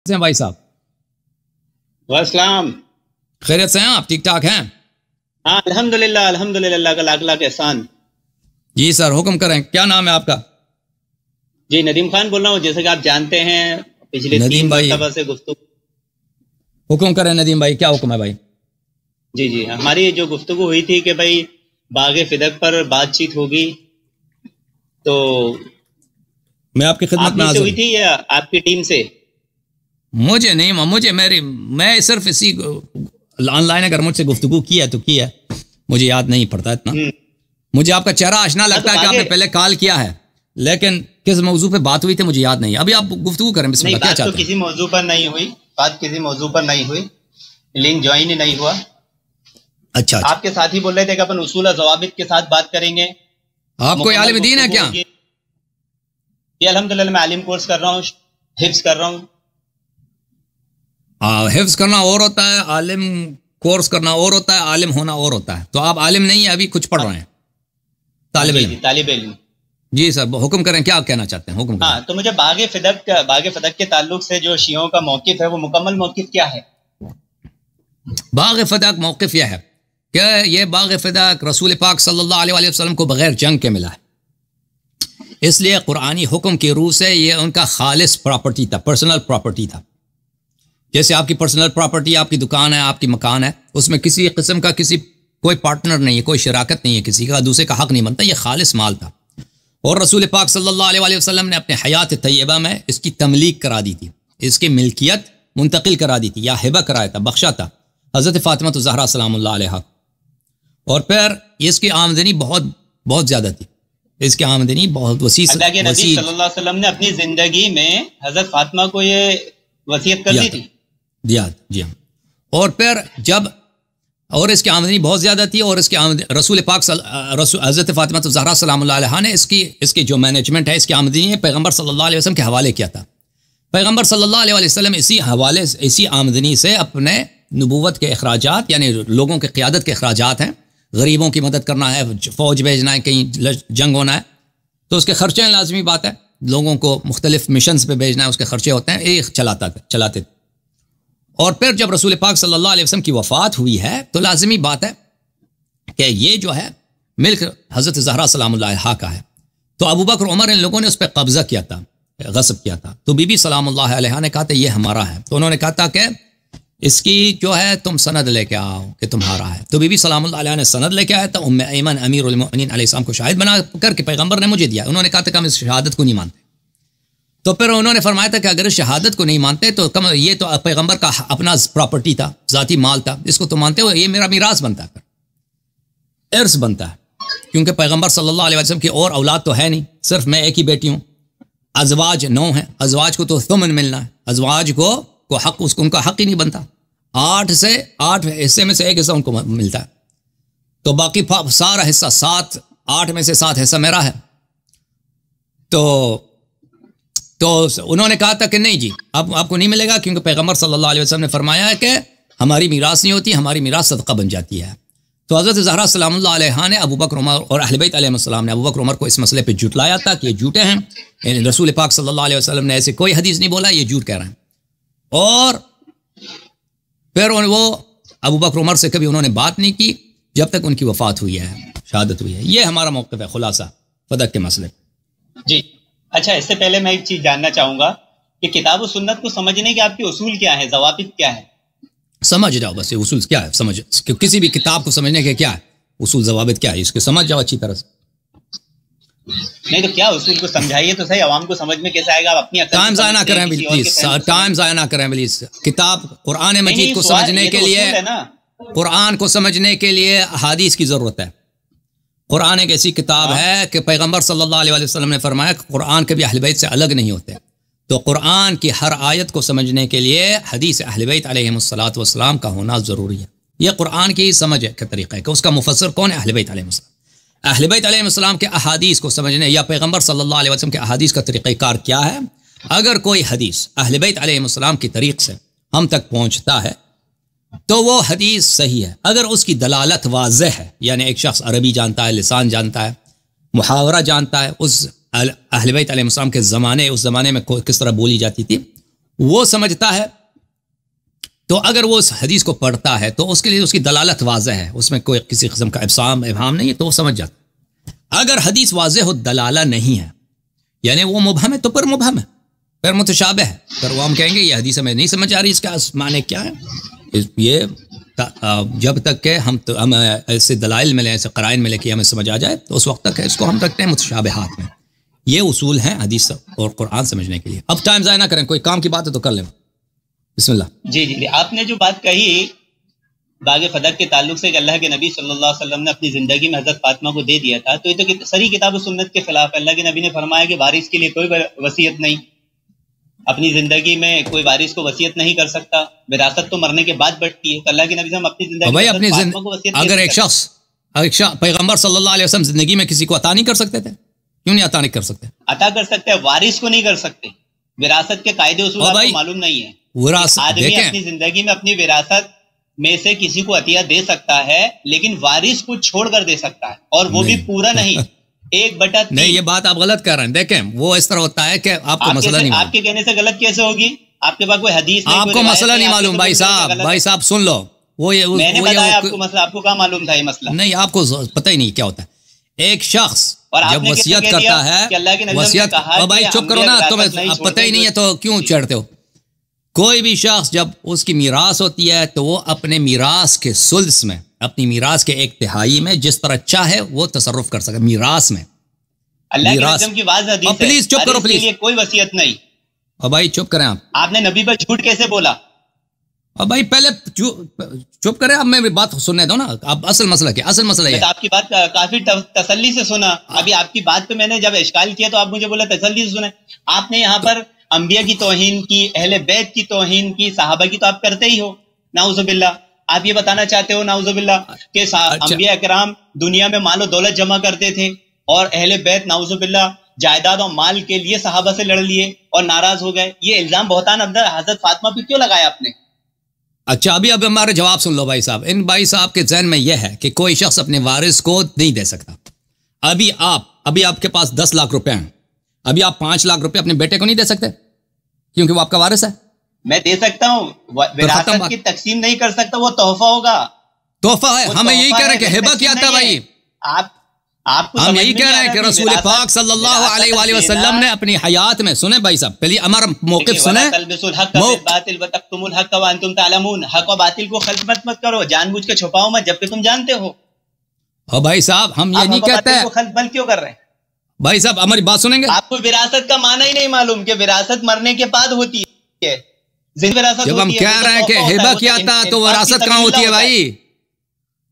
ہیں بھائی صاحب؟ والسلام. خیریت سے ہیں آپ؟ ٹھیک ٹھاک ہیں؟ ہاں الحمدللہ اللہ کا لاکھ لاکھ احسان. جی سر حکم کریں. کیا نام ہے آپ کا؟ جی ندیم خان بول رہا ہوں. جیسے کہ آپ جانتے ہیں پچھلے 3 مرتبہ سے گفتگو. حکم کریں ندیم بھائی، کیا حکم ہے بھائی؟ جی ہماری جو گفتگو ہوئی تھی کہ بھائی باغ فدق پر بات چیت ہوگی، تو میں آپ کی خدمت میں حاضر حاضر ہوئی تھی یا آپ کی ٹیم سے؟ مجھے نہیں، میں صرف اسی آن لائن اگر مجھ سے گفتگو کی ہے تو کی ہے، مجھے یاد نہیں پڑتا اتنا. مجھے آپ کا چہرہ آشنا لگتا ہے کہ آپ نے پہلے کال کیا ہے، لیکن کس موضوع پہ بات ہوئی تھی مجھے یاد نہیں. ابھی آپ گفتگو کریں، بسم اللہ. کیا چاہتے ہیں؟ کسی موضوع پر نہیں ہوئی بات، کسی موضوع پر نہیں ہوئی، لنک جوائن ہی نہیں ہوا. اچھا آپ کے ساتھ ہی بول رہے تھے کہ اپن اصول و ضوابط کے ساتھ بات کریں گے. آپ کوئی عالم دین ہے کیا؟ یہ الحمدللہ میں عالم کورس کر رہا ہوں، حفظ کر رہا ہوں. حفظ کرنا اور ہوتا ہے، عالم کورس کرنا اور ہوتا ہے، عالم ہونا اور ہوتا ہے. تو آپ عالم نہیں ہیں، ابھی کچھ پڑھ رہے ہیں، طالب علم. جی سر حکم کریں، کیا کہنا چاہتے ہیں؟ حکم کریں. ہاں تو مجھے باغ فدق کے تعلق سے جو شیعوں کا موقف ہے وہ مکمل موقف کیا ہے؟ باغ فدق موقف یہ ہے کہ یہ باغ فدق رسول پاک صلی اللہ علیہ وسلم کو بغیر جنگ کے ملا ہے، اس لیے قرآنی حکم کی روح سے یہ ان کا خالص پراپرٹی تھا، پرسنل پراپرٹی تھا. جیسے آپ کی پرسنل پراپرٹی، آپ کی دکان ہے، آپ کی مکان ہے، اس میں کسی قسم کا کوئی پارٹنر نہیں ہے، کوئی شراکت نہیں ہے، کسی کا دوسرے کا حق نہیں بنتا. یہ خالص مال تھا، اور رسول پاک صلی اللہ علیہ وسلم نے اپنے حیات طیبہ میں اس کی تملیک کرا دی تھی، اس کی ملکیت منتقل کرا دی تھی، یا ہبہ کرایا تھا، بخشا تھا حضرت فاطمہ الزہرا سلام اللہ علیہ. اور پھر اس کی آمدنی بہت زیادہ تھی، اس کی آمدنی بہت وسیع. اللہ کے نبی صلی اللہ علیہ وسلم نے اپنی زندگی میں حضرت فاطمہ کو یہ وصیت کر دی تھی. جی ہاں. اور پھر اور اس کی آمدنی بہت زیادہ تھی، اور اس کی رسول پاک حضرت فاطمہ الزہرا سلام اللہ علیہ نے اس کی جو مینجمنٹ ہے، اس کی آمدنی پیغمبر صلی اللہ علیہ وسلم کے حوالے کیا تھا. پیغمبر صلی اللہ علیہ وسلم اسی آمدنی سے اپنے نبوت کے اخراجات، یعنی لوگوں کے قیادت کے اخراجات ہیں، غریبوں کی مدد کرنا ہے، فوج بھیجنا ہے، کہیں جنگ ہونا ہے تو اس کے خرچے ہیں، لازمی بات ہے. لوگوں کو مختلف مشنز پہ بھیجنا ہے، اس کے خرچے ہوتے ہیں، یہ چلاتے. اور پھر جب رسول پاک صلی اللہ علیہ وسلم کی وفات ہوئی ہے تو لازمی بات ہے کہ یہ جو ہے ملک حضرت زہرا سلام اللہ علیہ کا ہے. تو ابو بکر عمر ان لوگوں نے اس پہ قبضہ کیا تھا، غصب کیا تھا. تو بی بی سلام اللہ علیہ نے کہا تھا یہ ہمارا ہے. تو انہوں نے کہا تھا کہ اس کی جو ہے تم سند لے کے آؤ کہ تمہارا ہے. تو بی بی سلام اللہ علیہ نے سند لے کے آیا تھا. ام ایمن امیر المؤمنین علیہ السلام کو شاہد بنا کر کے پیغمبر نے مجھے دیا. انہوں نے کہا تھا کہ ہم اس شہادت کو نہیں مانتے. تو پھر انہوں نے فرمایا تھا کہ اگر اس شہادت کو نہیں مانتے تو یہ تو پیغمبر کا اپنا پراپرٹی تھا، ذاتی مال تھا، اس کو تو مانتے ہو، یہ میرا میراث بنتا ہے، ارث بنتا ہے. کیونکہ پیغمبر صلی اللہ علیہ وسلم کی اور اولاد تو ہے نہیں، صرف میں ایک ہی بیٹی ہوں. ازواج 9 ہیں، ازواج کو تو ثمن ملنا ہے، ازواج کو حق ان کا حق ہی نہیں بنتا. 8 حصے میں سے ایک حصہ ان کو ملتا ہے، تو باقی سارا حصہ 8 میں سے 7 حصہ میرا ہے. تو انہوں نے کہا تھا کہ نہیں جی آپ کو نہیں ملے گا، کیونکہ پیغمبر صلی اللہ علیہ وسلم نے فرمایا ہے کہ ہماری میراث نہیں ہوتی، ہماری میراث صدقہ بن جاتی ہے. تو حضرت زہرا سلام اللہ علیہ نے ابو بکر عمر اور اہل بیت علیہ السلام نے ابو بکر عمر کو اس مسئلے پہ جھٹلایا تھا کہ یہ جھوٹے ہیں، یعنی رسول پاک صلی اللہ علیہ وسلم نے ایسے کوئی حدیث نہیں بولا، یہ جھوٹ کہہ رہے ہیں. اور پھر وہ ابو بکر عمر سے کبھی انہوں نے بات نہیں کی جب تک ان کی وفات ہوئی ہے، شہادت ہوئی ہے. یہ ہمارا موقف ہے خلاصہ فدق کے مسئلے. جی اچھا، اس سے پہلے میں ایک چیز جاننا چاہوں گا کہ کتاب و سنت کو سمجھنے کے آپ کے اصول کیا ہے، ضوابط کیا ہے؟ سمجھ جاؤ بس، یہ اصول کیا ہے سمجھ، کسی بھی کتاب کو سمجھنے کے کیا ہے اصول ضوابط کیا ہے، اس کو سمجھ جاؤ اچھی طرح سے. نہیں تو کیا اصول کو سمجھائیے تو صحیح، عوام کو سمجھ میں کیسے آئے گا؟ آپ اپنی ٹائم ضائع نہ کریں پلیز، ٹائم ضائع نہ کریں پلیز. کتاب قرآن مجید کو سمجھنے کے لیے، قرآن کو سمجھنے کے لیے احادیث کی ضرورت ہے. قرآن ایک ایسی کتاب ہے کہ پیغمبر صلی اللہ علیہ وسلم نے فرمایا کہ قرآن کبھی اہل بیت سے الگ نہیں ہوتے. تو قرآن کی ہر آیت کو سمجھنے کے لیے حدیث اہل بیت علیہ الصلوۃ والسلام کا ہونا ضروری ہے. یہ قرآن کی سمجھ کا طریقہ ہے کہ اس کا مفسر کون ہے؟ اہل بیت علیہ السلام. اہل بیت علیہ السلام کے احادیث کو سمجھنے یا پیغمبر صلی اللہ علیہ وسلم کے احادیث کا طریقہ کار کیا ہے. اگر کوئی حدیث اہل بیت علیہ السلام کی طریق سے ہم تک پہنچتا ہے تو وہ حدیث صحیح ہے. اگر اس کی دلالت واضح ہے، یعنی ایک شخص عربی جانتا ہے، لسان جانتا ہے، محاورہ جانتا ہے، اس اہل بیت علیہ السلام کے زمانے، اس زمانے میں کس طرح بولی جاتی تھی، وہ سمجھتا ہے تو اگر وہ اس حدیث کو پڑھتا ہے تو اس کے لیے اس کی دلالت واضح ہے، اس میں کوئی کسی قسم کا ابہام نہیں ہے، تو وہ سمجھ جاتا۔ اگر حدیث واضح ہو دلالہ نہیں ہے، یعنی وہ مبہم ہے، تو پھر مبہم ہے، پھر متشابہ ہے، پھر وہ ہم کہیں گے یہ حدیث ہمیں نہیں سمجھ آ رہی، اس کا معنی کیا ہے۔ یہ جب تک کہ ہم ایسے دلائل ملیں، ایسے قرائن ملے کہ ہمیں سمجھ آ جائے، تو اس وقت تک اس کو ہم رکھتے ہیں متشابہات میں۔ یہ اصول ہیں حدیث اور قرآن سمجھنے کے لیے۔ اب ٹائم ضائع نہ کریں، کوئی کام کی بات ہے تو کر لیں، بسم اللہ۔ جی آپ نے جو بات کہی باغ فدق کے تعلق سے کہ اللہ کے نبی صلی اللہ علیہ وسلم نے اپنی زندگی میں حضرت فاطمہ کو دے دیا تھا، تو یہ تو صریح کتاب و سنت کے خلاف ہے۔ اللہ کے نبی نے فرمایا کہ وارث کے لیے کوئی وصیت نہیں، اپنی زندگی میں کوئی وارث کو وصیت نہیں کر ستا، وراثت تو مرنے کے بعد بڑھتی ہے، تو اللہ کے نبی ہم اپنی زندگی میں فاطمہ کو وصیت اگر ایک شخص پیغمبر صلی اللہ علیہ وسلم زندگی میں کسی کو عطا نہیں کر سکتے تھے، کیوں نہیں عطا نہیں کر سکتے؟ عطا کر سکتے ہیں، وارث کو نہیں کر سکتے۔ وراثت کے قاعدے اصول آپ کو معلوم نہیں ہے۔ آدمی اپنی زندگی میں اپنی وراثت میں سے کسی کو عطیہ دے سکتا ہے، لیکن وارث کو چھوڑ کر دے سکتا ہے، اور وہ بھی پورا نہیں، 1/3۔ نہیں، یہ بات آپ غلط کر رہے ہیں۔ دیکھیں وہ اس طرح ہوتا ہے کہ آپ کو مسئلہ نہیں معلوم، آپ کے کہنے سے غلط کیسے ہوگی؟ آپ کے پاس کوئی حدیث نہیں، آپ کو مسئلہ نہیں معلوم۔ بھائی صاحب سن لو، میں نے بتایا آپ کو مسئلہ، آپ کو کہاں معلوم تھا یہ مسئلہ؟ نہیں، آپ کو پتہ ہی نہیں کیا ہوتا ہے۔ ایک شخص جب وصیت کرتا ہے، وصیت، بھائی چپ کرو نا، تمہیں پتہ ہی نہیں ہے تو کیوں چڑھتے ہو؟ کوئی بھی شخص جب اس کی میراث ہوتی ہے تو وہ اپنے میراث کے سلس میں، اپنی میراث کے 1/3 میں جس طرح چاہے وہ تصرف کر سکے میراث میں۔ اللہ کے نبی کی واضح حدیث ہے، پلیز چپ کرو، پلیز، کوئی وصیت نہیں۔ اور بھائی چپ کریں آپ نے نبی پر جھوٹ کیسے بولا؟ اور بھائی پہلے چپ کریں، اب میں بات سننے دو نا۔ اب اصل مسئلہ کیا؟ اصل مسئلہ یہ، آپ کی بات کافی تسلی سے سنا، ابھی آپ کی بات پہ میں نے جب اشکال کیا تو آپ مجھے بولا تسلی سے سنا۔ آپ نے یہاں پر انبیاء کی توہین کی، اہل بیت کی توہین کی، صحابہ کی تو آپ کرتے ہی ہو، نعوذ باللہ۔ آپ یہ بتانا چاہتے ہو نعوذ باللہ کہ انبیاء اکرام دنیا میں مال و دولت جمع کرتے تھے، اور اہل بیت نعوذ باللہ جائیداد اور مال کے لیے صحابہ سے لڑ لیے اور ناراض ہو گئے۔ یہ الزام بہتان حضرت فاطمہ پہ کیوں لگایا آپ نے؟ اچھا، ابھی ہمارے جواب سن لو بھائی صاحب۔ ان بھائی صاحب کے ذہن میں یہ ہے کہ کوئی شخص اپنے وارث کو نہیں دے سکتا۔ ابھی آپ کے پاس 10 لاکھ روپے ہیں، ابھی آپ 5 لاکھ روپے اپنے بیٹے کو نہیں دے سکتے کیونکہ وہ آپ کا وارث ہے؟ میں دے سکتا ہوں، وراثت کی تقسیم نہیں کر سکتا، وہ تحفہ ہوگا۔ تحفہ ہے، ہمیں یہی کہہ رہے ہیں کہ ہبہ کیا تھا بھائی، ہم یہی کہہ رہے ہیں کہ رسول پاک صلی اللہ علیہ وآلہ وسلم نے اپنی حیات میں، سنیں بھائی صاحب پہلے ہمارا موقف سنیں، حق و باطل کو خلط مت کرو، جان بوجھ کے چھپاؤ مت جبکہ تم جانتے ہو۔ اور بھائی صاحب ہم یہ نہیں کہتے ہیں، خلط مت کیوں کر رہے ہیں بھائی صاحب؟ ہماری بات سنیں گے؟ آپ کو وراثت کا معنی ہی نہیں معلوم کہ وراثت مرنے کے بعد ہوتی ہے۔ جب ہم کہہ رہے ہیں کہ ہبہ کیا تھا تو وراثت کہاں ہوتی ہے بھائی؟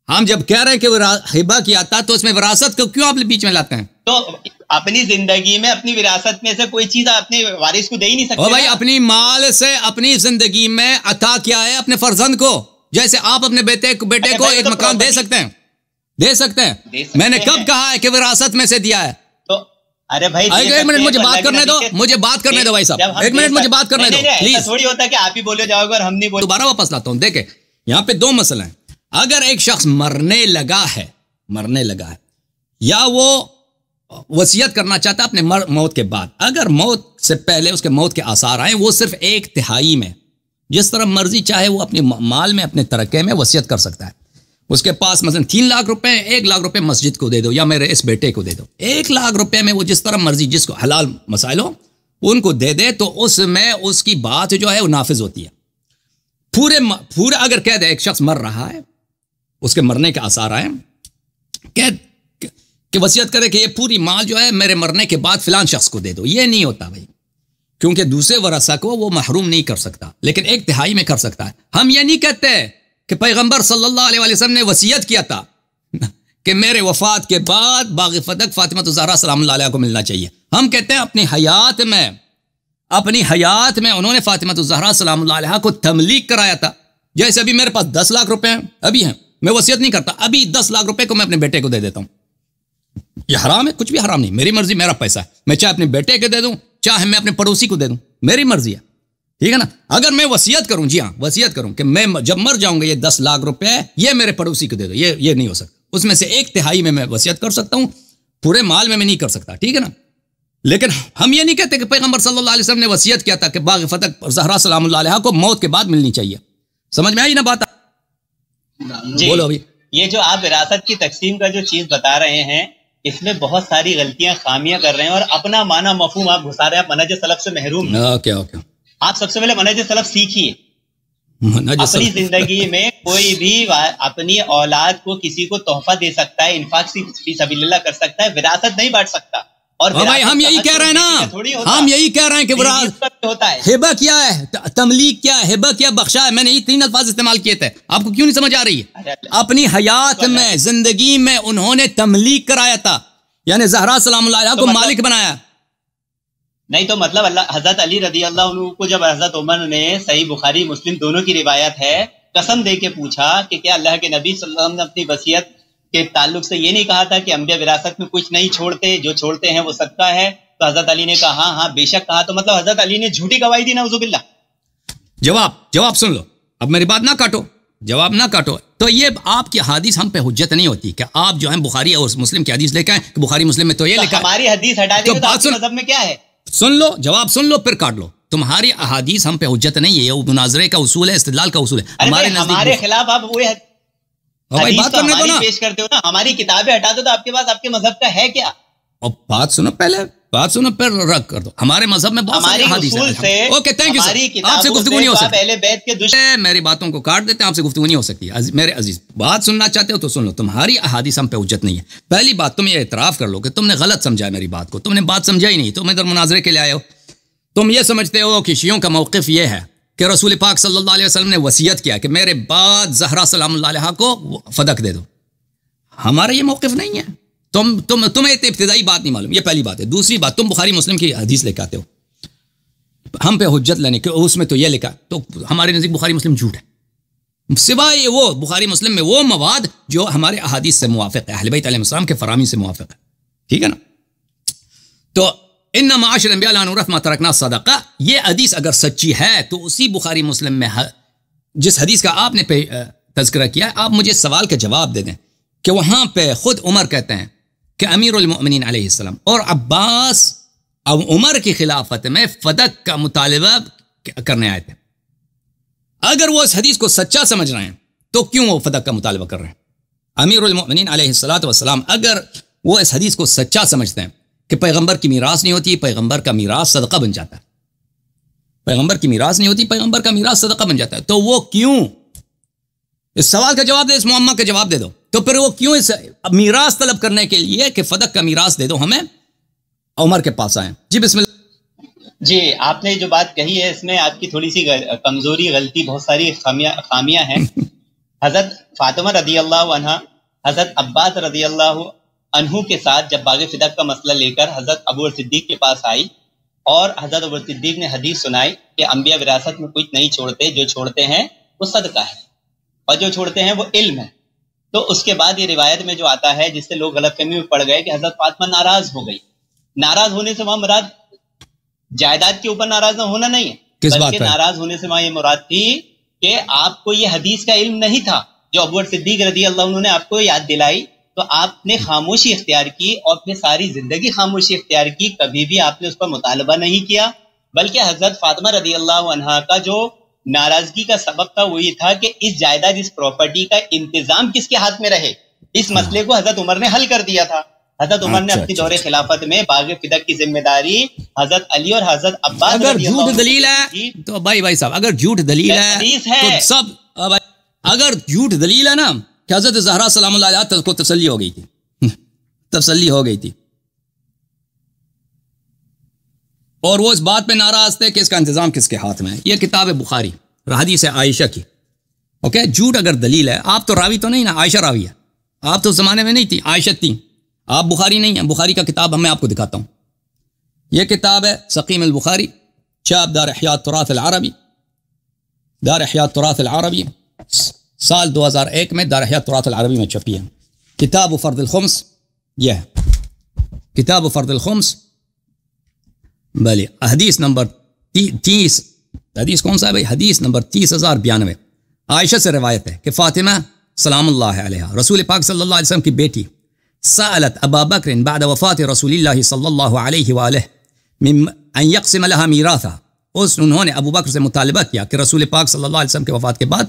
ہم جب کہہ رہے ہیں کہ ہبہ کیا تھا تو اس میں وراثت کو کیوں آپ بیچ میں لاتے ہیں؟ تو اپنی زندگی میں اپنی وراثت میں سے کوئی چیز اپنے وارث کو دے ہی نہیں سکتے۔ اور بھائی اپنی مال سے اپنی زندگی میں عطا کیا ہے اپنے فرزند کو، جیسے آپ اپنے بیٹے کو ایک مکان دے سکتے ہیں، دے سکتے ہیں۔ میں نے کب کہا ہے کہ وراثت میں سے دیا ہے؟ تو ارے بھائی ایک منٹ مجھے بات کرنے دو، مجھے بات کرنے دو بھائی صاحب، ایک منٹ مجھے بات کرنے دو پلیز۔ تھوڑی ہوتا ہے کہ آپ ہی بولے جاؤ گے اور ہم نہیں بولے۔ دوبارہ واپس لاتا ہوں۔ دیکھیں یہاں پہ 2 مسئلے ہیں۔ اگر ایک شخص مرنے لگا ہے یا وہ وصیت کرنا چاہتا ہے اپنے موت کے بعد، اگر موت سے پہلے اس کے موت کے آثار آئیں، وہ صرف 1/3 میں جس طرح مرضی چاہے وہ اپنے مال میں، اپنے ترکے میں وصیت کر سکتا ہے۔ اس کے پاس مثلا 3 لاکھ روپے، 1 لاکھ روپے مسجد کو دے دو یا میرے اس بیٹے کو دے دو، 1 لاکھ روپے میں وہ جس طرح مرضی، جس کو حلال مسائل ہو ان کو دے دے، تو اس میں اس کی بات جو ہے وہ نافذ ہوتی ہے۔ پورے اگر کہہ دے ایک شخص مر رہا ہے، اس کے مرنے کے آثار آئے، کہ وصیت کرے کہ یہ پوری مال جو ہے میرے مرنے کے بعد فلان شخص کو دے دو، یہ نہیں ہوتا بھائی، کیونکہ دوسرے ورثہ کو وہ محروم نہیں کر سکتا، لیکن 1/3 میں کر سکتا ہے۔ ہم یہ نہیں کہتے کہ پیغمبر صلی اللہ علیہ وسلم نے وصیت کیا تھا کہ میرے وفات کے بعد باغ فدق فاطمہ الزہرا سلام اللہ علیہ کو ملنا چاہیے۔ ہم کہتے ہیں اپنی حیات میں انہوں نے فاطمہ الزہرا سلام اللہ علیہ کو تملیک کرایا تھا۔ جیسے ابھی میرے پاس 10 لاکھ روپے ہیں، ابھی ہیں، میں وصیت نہیں کرتا، ابھی 10 لاکھ روپے کو میں اپنے بیٹے کو دے دیتا ہوں۔ یہ حرام ہے؟ کچھ بھی حرام نہیں، میری مرضی، میرا پیسہ ہے، میں چاہے اپنے بیٹے کو دے دوں، چاہے میں اپنے پڑوسی کو دے دوں، میری مرضی ہے، ٹھیک ہے نا۔ اگر میں وصیت کروں، جی ہاں وصیت کروں کہ میں جب مر جاؤں گا یہ 10 لاکھ روپے یہ میرے پڑوسی کو دے دو، یہ نہیں ہو سکتا۔ اس میں سے 1/3 میں وصیت کر سکتا ہوں، پورے مال میں نہیں کر سکتا، ٹھیک ہے نا۔ لیکن ہم یہ نہیں کہتے کہ پیغمبر صلی اللہ علیہ وسلم نے وصیت کیا تھا کہ باغ فتح زہرا سلام اللہ علیہا کو موت کے بعد ملنی چاہیے. سمجھ میں آئی نا بات؟ جی بولو ابھی. یہ جو آپ وراثت کی تقسیم کا جو چیز بتا رہے ہیں اس میں بہت ساری غلطیاں خامیاں کر رہے ہیں اور اپنا معنی مفہوم آپ گھسا رہے ہیں. آپ منہج سلف سے محروم ہیں. اوکے آپ سب سے پہلے منہج سلف سیکھیے. اپنی زندگی میں کوئی بھی اپنی اولاد کو کسی کو تحفہ دے سکتا ہے, انفاق فی سبیل اللہ کر سکتا ہے, وراثت نہیں بانٹ سکتا. اور بھائی ہم یہی کہہ رہے ہیں نا, ہم یہی کہہ رہے ہیں کہ ہوتا ہے ہبہ کیا ہے, تملیک کیا ہے, ہبہ کیا, بخشا ہے. میں نے یہ 3 الفاظ استعمال کیے تھے, آپ کو کیوں نہیں سمجھ آ رہی ہے؟ اپنی حیات میں, زندگی میں انہوں نے تملیک کرایا تھا, یعنی زہرا سلام اللہ علیہ کو مالک بنایا. نہیں تو مطلب اللہ حضرت علی رضی اللہ عنہ کو جب حضرت عمر نے, صحیح بخاری مسلم دونوں کی روایت ہے, قسم دے کے پوچھا کہ کیا اللہ کے نبی صلی اللہ علیہ وسلم نے اپنی وصیت کے تعلق سے یہ نہیں کہا تھا کہ انبیاء وراثت میں کچھ نہیں چھوڑتے, جو چھوڑتے ہیں وہ صدقہ ہے؟ تو حضرت علی نے کہا ہاں بے شک کہا. تو مطلب حضرت علی نے جھوٹی گواہی دی, نعوذ باللہ. جواب سن لو, اب میری بات نہ کاٹو, جواب نہ کاٹو. تو یہ آپ کی حدیث ہم پہ حجت نہیں ہوتی کہ آپ جو ہیں بخاری اور مسلم کی حدیث لے کے آئیں کہ بخاری مسلم میں تو یہ لکھا ہے. ہماری حدیث ہٹا دیں تو آپ کے مذہب میں کیا ہے؟ سن لو, جواب سن لو پھر کاٹ لو. تمہاری احادیث ہم پہ حجت نہیں ہے, یہ مناظرے کا اصول ہے, استدلال کا اصول ہے. ہمارے خلاف آپ وہ حدیث تو ہماری پیش کرتے ہو نا, ہماری کتابیں ہٹا دو تو آپ کے پاس آپ کے مذہب کا ہے کیا؟ اور بات سنو, پہلے بات سنو پھر رد کر دو. ہمارے مذہب میں بہت ساری حدیث ہیں. اوکے تھینک یو سر, آپ سے گفتگو نہیں ہو سکتی. میری باتوں کو کاٹ دیتے ہیں, آپ سے گفتگو نہیں ہو سکتی. میرے عزیز, بات سننا چاہتے ہو تو سن لو. تمہاری احادیث ہم پہ حجت نہیں ہے. پہلی بات تم یہ اعتراف کر لو کہ تم نے غلط سمجھا میری بات کو, تم نے بات سمجھا ہی نہیں, تم ادھر مناظرے کے لیے آئے ہو. تم یہ سمجھتے ہو کہ شیعوں کا موقف یہ ہے کہ رسول پاک صلی اللہ علیہ وسلم نے وصیت کیا کہ میرے بعد زہرا سلام اللہ علیہا کو فدق دے دو. ہمارا یہ موقف نہیں ہے. تمہیں ابتدائی بات نہیں معلوم, یہ پہلی بات ہے. دوسری بات, تم بخاری مسلم کی حدیث لے کے آتے ہو ہم پہ حجت لینے کہ اس میں تو یہ لکھا, تو ہمارے نزدیک بخاری مسلم جھوٹ ہے, سوائے وہ بخاری مسلم میں وہ مواد جو ہمارے احادیث سے موافق ہے, اہل بیت علیہ السلام کے فرامی سے موافق ہے. ٹھیک ہے نا؟ تو ان معاشر الانبیاء لا نورث ما ترکنا صدقہ, یہ حدیث اگر سچی ہے تو اسی بخاری مسلم میں جس حدیث کا آپ نے تذکرہ کیا, آپ مجھے سوال کا جواب دے دیں کہ وہاں پہ خود عمر کہتے ہیں کہ امیر المؤمنین علیہ السلام اور عباس اب عمر کی خلافت میں فدق کا مطالبہ کرنے آئے تھے. اگر وہ اس حدیث کو سچا سمجھ رہے ہیں تو کیوں وہ فدق کا مطالبہ کر رہے ہیں؟ امیر المؤمنین علیہ السلام اگر وہ اس حدیث کو سچا سمجھتے ہیں کہ پیغمبر کی میراث نہیں ہوتی, پیغمبر کا میراث صدقہ بن جاتا ہے, پیغمبر کی میراث نہیں ہوتی, پیغمبر کا میراث صدقہ بن جاتا ہے, تو وہ کیوں, اس سوال کا جواب دے, اس معمہ کا جواب دے دو, تو پھر وہ کیوں اس میراث طلب کرنے کے لیے کہ فدق کا میراث دے دو ہمیں, عمر کے پاس آئیں؟ جی بسم اللہ. جی آپ نے جو بات کہی ہے اس میں آپ کی تھوڑی سی کمزوری, غلطی, بہت ساری خامیاں ہیں. حضرت فاطمہ رضی اللہ عنہ حضرت عباس رضی اللہ عنہ کے ساتھ جب باغ فدق کا مسئلہ لے کر حضرت ابو صدیق کے پاس آئی اور حضرت ابو صدیق نے حدیث سنائی کہ انبیاء وراثت میں کچھ نہیں چھوڑتے, جو چھوڑتے ہیں وہ صدقہ ہے اور جو چھوڑتے ہیں وہ علم ہے. تو اس کے بعد یہ روایت میں جو آتا ہے جس سے لوگ غلط فہمی میں پڑ گئے کہ حضرت فاطمہ ناراض ہو گئی. ناراض ہونے سے وہاں مراد جائیداد کے اوپر ناراض نہ ہونا نہیں ہے, بلکہ ناراض ہونے سے وہاں یہ مراد تھی کہ آپ کو یہ حدیث کا علم نہیں تھا جو ابو صدیق رضی اللہ عنہ نے آپ کو یاد دلائی, تو آپ نے خاموشی اختیار کی اور پھر ساری زندگی خاموشی اختیار کی. کبھی بھی آپ نے اس پر مطالبہ نہیں کیا, بلکہ حضرت فاطمہ رضی اللہ عنہا کا جو ناراضگی کا سبب تھا وہ یہ تھا کہ اس جائیداد, اس پراپرٹی کا انتظام کس کے ہاتھ میں رہے. اس مسئلے کو حضرت عمر نے حل کر دیا تھا. حضرت عمر نے اپنی دور خلافت میں باغ فدق کی ذمہ داری حضرت علی اور حضرت عباس اگر جھوٹ دلیل ہے تو بھائی صاحب, اگر جھوٹ دلیل ہے تو سب, اگر جھوٹ دلیل ہے نا کہ حضرت زہرا سلام اللہ علیہا کو تسلی ہو گئی تھی, تسلی ہو گئی تھی, اور وہ اس بات پہ ناراض تھے کہ اس کا انتظام کس کے ہاتھ میں ہے. یہ کتاب ہے بخاری, حدیث ہے عائشہ کی. اوکے, جھوٹ اگر دلیل ہے, آپ تو راوی تو نہیں نا, عائشہ راوی ہے, آپ تو اس زمانے میں نہیں تھی, عائشہ تھی, آپ بخاری نہیں ہیں. بخاری کا کتاب میں آپ کو دکھاتا ہوں, یہ کتاب ہے سقیم البخاری, چاپ دار احیاء التراث العربی, دار احیاء التراث العربی, سال 2001 میں دار احیاء التراث العربی میں چھپی ہے. کتاب فرض الخمس, یہ ہے کتاب فرض الخمس. بھلے حدیث نمبر 30, حدیث کون سا ہے بھائی؟ حدیث نمبر 30,092. عائشہ سے روایت ہے کہ فاطمہ سلام اللہ علیہا رسول پاک صلی اللہ علیہ وسلم کی بیٹی سألت ابا بکر بعد وفات رسول اللہ صلی اللہ علیہ وآلہ ان یقسم لها میراثها، انہوں نے ابو بکر سے مطالبہ کیا کہ رسول پاک صلی اللہ علیہ وسلم کے وفات کے بعد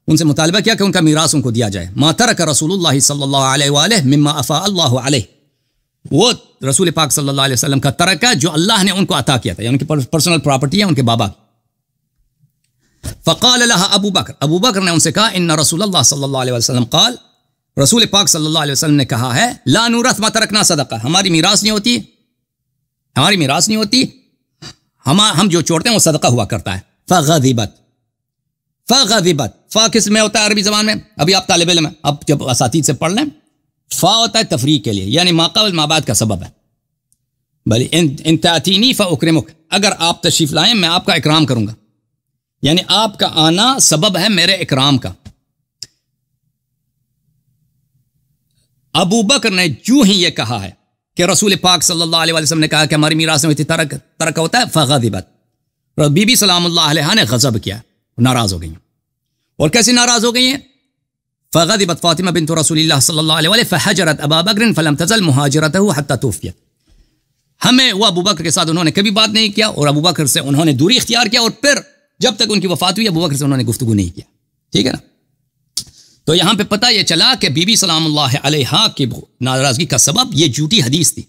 ان سے مطالبہ کیا کہ ان کا میراث ان کو دیا جائے. ما ترک رسول اللہ صلی اللہ علیہ وآلہ مما افاء اللہ علیہ، وہ رسول پاک صلی اللہ علیہ وسلم کا ترکہ جو اللہ نے ان کو عطا کیا تھا، یعنی ان کی پرسنل پراپرٹی ہے ان کے بابا. فقال لها ابو بکر نے ان سے کہا ان رسول اللہ صلی اللہ علیہ وسلم قال، رسول پاک صلی اللہ علیہ وسلم نے کہا ہے لا نورث ما ترکنا صدقہ، ہماری میراث نہیں ہوتی، ہماری میراث نہیں ہوتی، ہم جو چھوڑتے ہیں وہ صدقہ ہوا کرتا ہے. فغضبت فا کس میں ہوتا ہے عربی زبان میں؟ ابھی آپ طالب علم ہیں، اب جب اساتید سے پڑھ لیں، فا ہوتا ہے تفریق کے لیے، یعنی ما قبل ما بعد کا سبب ہے. بلی ان تاتینی فاکرمک، اگر آپ تشریف لائیں میں آپ کا اکرام کروں گا، یعنی آپ کا آنا سبب ہے میرے اکرام کا. ابو بکر نے جو ہی یہ کہا ہے کہ رسول پاک صلی اللہ علیہ وسلم نے کہا کہ ہماری میراث میں ترک ہوتا ہے، فغضبت، بی بی سلام اللہ علیہ نے غضب کیا، ناراض ہو گئی ہیں. اور کیسے ناراض ہو گئی ہیں؟ فغضبت فاطمہ بنت رسول اللہ صلی اللہ علیہ وسلم فحجرت ابا بکر فلم تزل مہاجرته حتى توفی. ہمیں وہ ابو بکر کے ساتھ انہوں نے کبھی بات نہیں کیا، اور ابو بکر سے انہوں نے دوری اختیار کیا، اور پھر جب تک ان کی وفات ہوئی ابو بکر سے انہوں نے گفتگو نہیں کیا. ٹھیک ہے نا؟ تو یہاں پہ پتہ یہ چلا کہ بی بی سلام اللہ علیہ کی ناراضگی کا سبب یہ جھوٹی حدیث تھی،